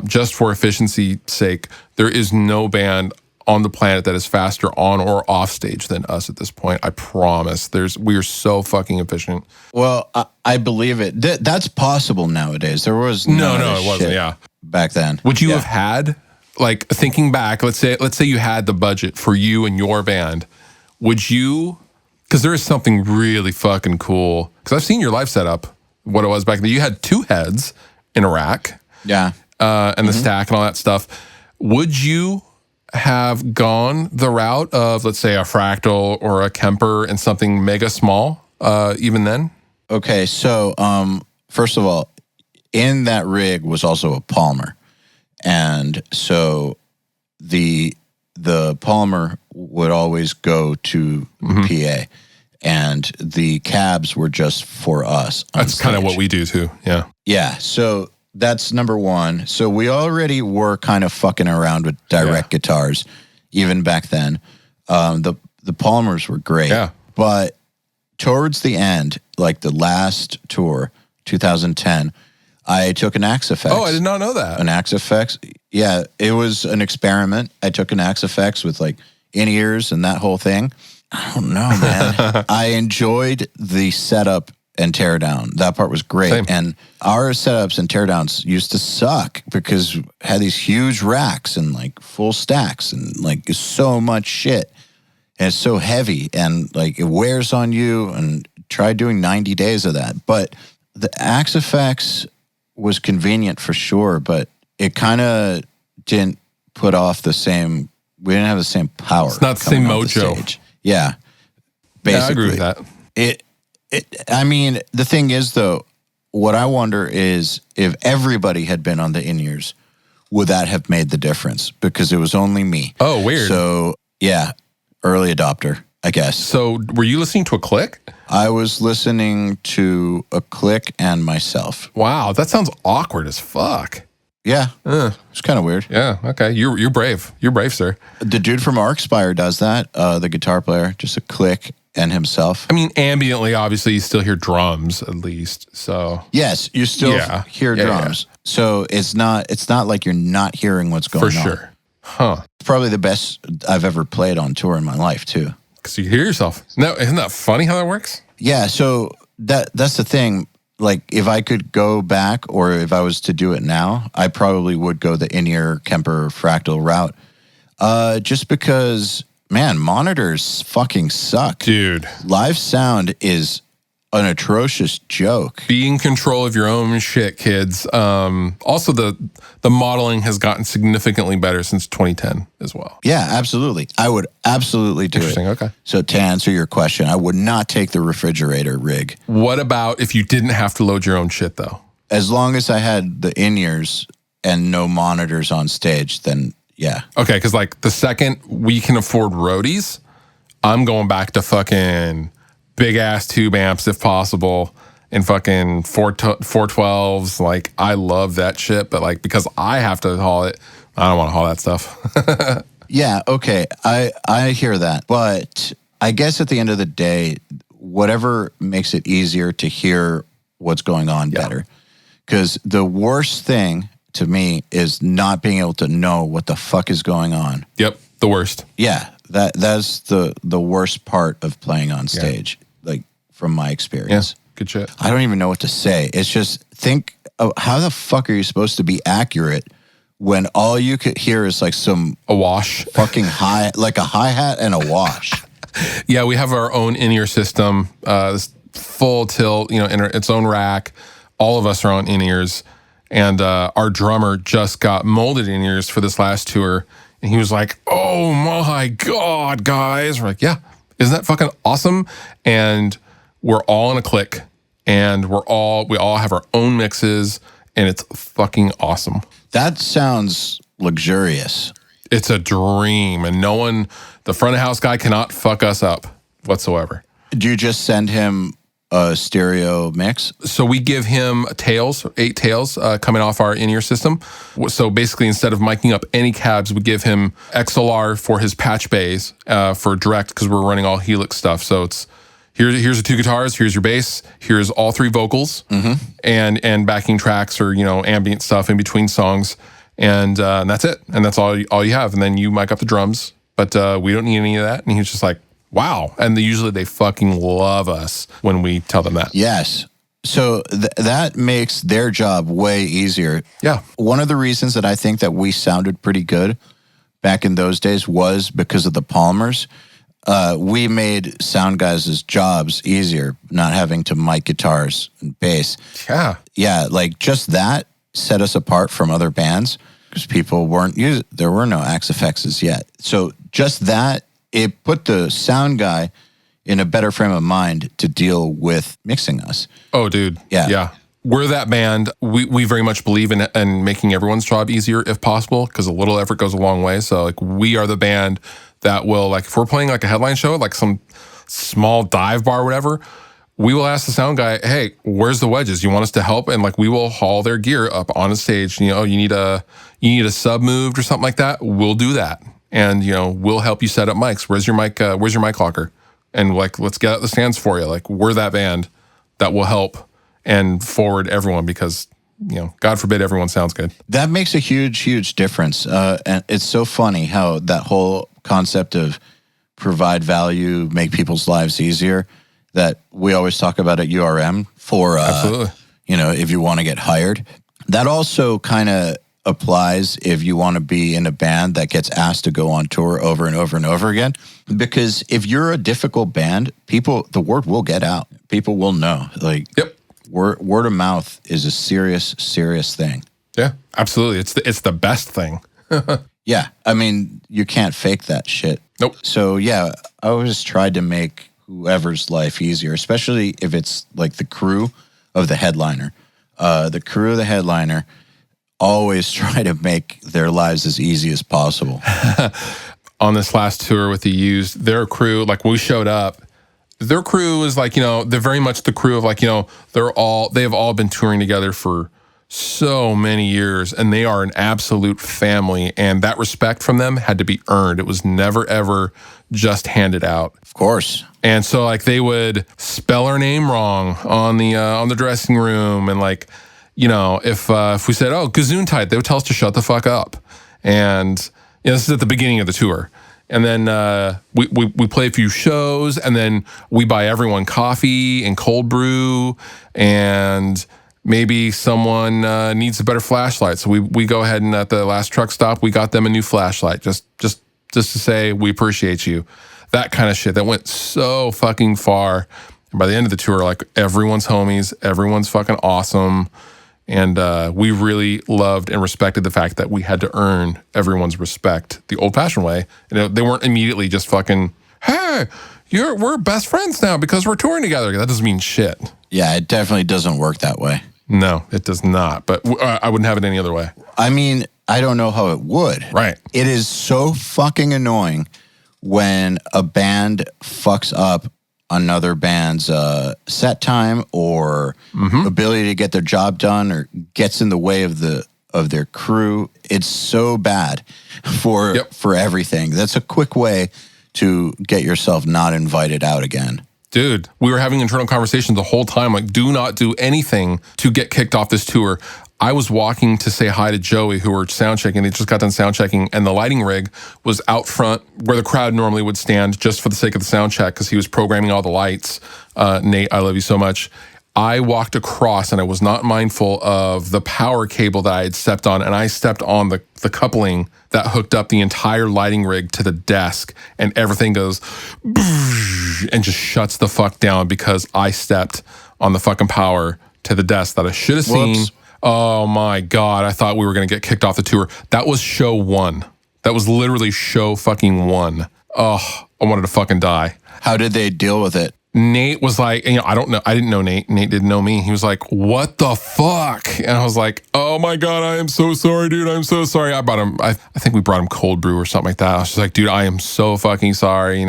just for efficiency's sake. There is no band on the planet that is faster on or off stage than us at this point. I promise. We are so fucking efficient. Well, I believe it. That's possible nowadays. There was no, it wasn't. Yeah, back then. Would you have had, like, thinking back? Let's say you had the budget for you and your band. Would you? Because there is something really fucking cool. Because I've seen your live setup. What it was back then. You had 2 heads in a rack. Yeah. And the stack and all that stuff. Would you have gone the route of, let's say, a Fractal or a Kemper and something mega small, even then? Okay, so first of all, in that rig was also a Palmer, and so the Palmer would always go to PA, and the cabs were just for us. That's kind of what we do too. Yeah. Yeah. So that's number one. So we already were kind of fucking around with direct guitars, even back then. The Palmers were great. Yeah. But towards the end, like the last tour, 2010, I took an Axe FX. Oh, I did not know that. An Axe FX. Yeah, it was an experiment. I took an Axe FX with like in-ears and that whole thing. I don't know, man. I enjoyed the setup and teardown. That part was great. Same. And our setups and teardowns used to suck because we had these huge racks and like full stacks and like so much shit. And it's so heavy and like it wears on you, and try doing 90 days of that. But the Axe FX was convenient for sure, but it kind of didn't put off the same, we didn't have the same power. It's not the same mojo. Yeah. Basically. Yeah, I agree with that. I mean, the thing is, though, what I wonder is if everybody had been on the in-ears, would that have made the difference? Because it was only me. Oh, weird. So, yeah, early adopter, I guess. So, were you listening to a click? I was listening to a click and myself. Wow, that sounds awkward as fuck. Yeah, it's kind of weird. Yeah, okay. You're brave. You're brave, sir. The dude from Arcspire does that, the guitar player, just a click and himself. I mean, ambiently, obviously, you still hear drums at least. So yes, you still hear drums. Yeah. So it's not like you're not hearing what's going on. For sure. Huh. It's probably the best I've ever played on tour in my life too. Because you hear yourself. No, isn't that funny how that works? Yeah. So that's the thing. Like if I could go back, or if I was to do it now, I probably would go the in-ear Kemper Fractal route. Just because, man, monitors fucking suck. Dude. Live sound is an atrocious joke. Be in control of your own shit, kids. Also, the modeling has gotten significantly better since 2010 as well. Yeah, absolutely. I would absolutely do it. Interesting, okay. So to answer your question, I would not take the refrigerator rig. What about if you didn't have to load your own shit, though? As long as I had the in-ears and no monitors on stage, then yeah. Okay, because like the second we can afford roadies, I'm going back to fucking big-ass tube amps if possible, and fucking 412s. Like, I love that shit, but like, because I have to haul it, I don't want to haul that stuff. Yeah, okay, I hear that. But I guess at the end of the day, whatever makes it easier to hear what's going on better. Because the worst thing to me is not being able to know what the fuck is going on. Yep, the worst. Yeah, that's the worst part of playing on stage. Like, from my experience. Yeah, good shit. I don't even know what to say. It's just, think of how the fuck are you supposed to be accurate when all you could hear is like a wash, fucking high, like a hi-hat and a wash. Yeah, we have our own in-ear system, this full tilt, in its own rack. All of us are on in-ears, and our drummer just got molded in-ears for this last tour, and he was like, "Oh my God, guys!" We're like, "Yeah, Isn't that fucking awesome? And we're all in a clique, and we all have our own mixes, and it's fucking awesome. That sounds luxurious. It's a dream, and the front of house guy cannot fuck us up whatsoever. Do you just send him a stereo mix? So we give him 8 tails coming off our in-ear system. So basically, instead of miking up any cabs, we give him XLR for his patch bays for direct, because we're running all Helix stuff. So it's here's the 2 guitars, here's your bass, here's all 3 vocals, and backing tracks or ambient stuff in between songs, and that's it. And that's all you have. And then you mic up the drums, but we don't need any of that. And he's just like, wow. And usually they fucking love us when we tell them that. Yes. So that makes their job way easier. Yeah. One of the reasons that I think that we sounded pretty good back in those days was because of the Palmers. We made sound guys' jobs easier, not having to mic guitars and bass. Yeah. Yeah, like just that set us apart from other bands because people weren't there were no Axe FXs yet. So just that, it put the sound guy in a better frame of mind to deal with mixing us. Oh, dude. Yeah. We're that band. We very much believe in making everyone's job easier if possible, because a little effort goes a long way. So like we are the band that will, like, if we're playing like a headline show, like some small dive bar or whatever, we will ask the sound guy, hey, where's the wedges? You want us to help? And like we will haul their gear up on the stage. You need a sub moved or something like that. We'll do that. And we'll help you set up mics. Where's your mic locker? And like, let's get out the stands for you. Like, we're that band that will help and forward everyone, because God forbid everyone sounds good. That makes a huge, huge difference. And it's so funny how that whole concept of provide value, make people's lives easier, that we always talk about at URM for, absolutely. If you want to get hired. That also kind of applies if you want to be in a band that gets asked to go on tour over and over and over again. Because if you're a difficult band, the word will get out. People will know. Like, yep. Word of mouth is a serious, serious thing. Yeah, absolutely. It's the best thing. Yeah, I mean, you can't fake that shit. Nope. So yeah, I always tried to make whoever's life easier, especially if it's like the crew of the headliner. The crew of the headliner always try to make their lives as easy as possible. On this last tour with the Used, their crew, like when we showed up, their crew is like, they're very much the crew of like, they've all been touring together for so many years, and they are an absolute family, and that respect from them had to be earned. It was never, ever just handed out. Of course. And so like they would spell our name wrong on the dressing room, and like, if we said, oh, Gesundheit, they would tell us to shut the fuck up. And this is at the beginning of the tour. And then we play a few shows, and then we buy everyone coffee and cold brew, and maybe someone needs a better flashlight. So we go ahead, and at the last truck stop, we got them a new flashlight just to say we appreciate you. That kind of shit that went so fucking far. And by the end of the tour, like, everyone's homies, everyone's fucking awesome. And we really loved and respected the fact that we had to earn everyone's respect the old-fashioned way. They weren't immediately just fucking, hey, we're best friends now because we're touring together. That doesn't mean shit. Yeah, it definitely doesn't work that way. No, it does not. But I wouldn't have it any other way. I mean, I don't know how it would. Right. It is so fucking annoying when a band fucks up another band's set time or ability to get their job done, or gets in the way of their crew. It's so bad for everything. That's a quick way to get yourself not invited out again. Dude, we were having internal conversations the whole time, like, do not do anything to get kicked off this tour. I was walking to say hi to Joey, who were sound checking. They just got done sound checking, and the lighting rig was out front where the crowd normally would stand, just for the sake of the sound check, because he was programming all the lights. Nate, I love you so much. I walked across, and I was not mindful of the power cable that I had stepped on, and I stepped on the coupling that hooked up the entire lighting rig to the desk, and everything goes and just shuts the fuck down because I stepped on the fucking power to the desk that I should have seen. Whoops. Oh my God, I thought we were going to get kicked off the tour. That was show 1. That was literally show fucking 1. Oh, I wanted to fucking die. How did they deal with it? Nate was like, I don't know. I didn't know Nate. Nate didn't know me. He was like, what the fuck? And I was like, oh my God, I am so sorry, dude. I'm so sorry. I brought him, I think we brought him cold brew or something like that. I was just like, dude, I am so fucking sorry.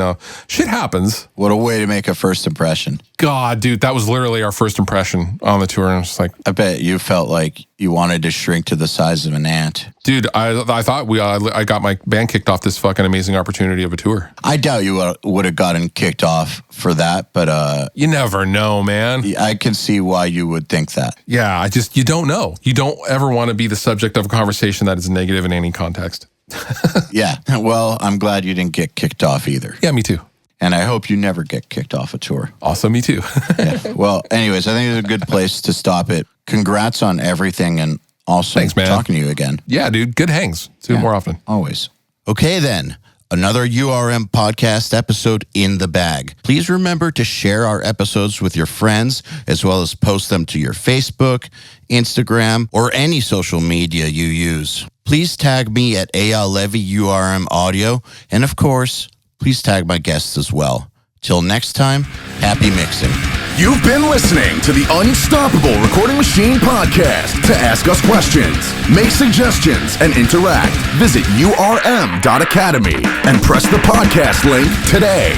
Shit happens. What a way to make a first impression. God, dude, that was literally our first impression on the tour. And I was just like, I bet you felt like you wanted to shrink to the size of an ant. dude, I thought I got my band kicked off this fucking amazing opportunity of a tour. I doubt you would have gotten kicked off for that, but You never know, man. I can see why you would think that. Yeah, you don't know. You don't ever want to be the subject of a conversation that is negative in any context. Yeah, well, I'm glad you didn't get kicked off either. Yeah, me too. And I hope you never get kicked off a tour. Also, me too. Yeah. Well, anyways, I think it's a good place to stop it. Congrats on everything, and also Thanks, man. talking to you again. Yeah, dude, good hangs. Do it more often. Always. Okay, then. Another URM podcast episode in the bag. Please remember to share our episodes with your friends, as well as post them to your Facebook, Instagram, or any social media you use. Please tag me at EYAL Levy URM Audio, and of course, please tag my guests as well. Till next time, happy mixing. You've been listening to the Unstoppable Recording Machine Podcast. To ask us questions, make suggestions, and interact, visit urm.academy and press the podcast link today.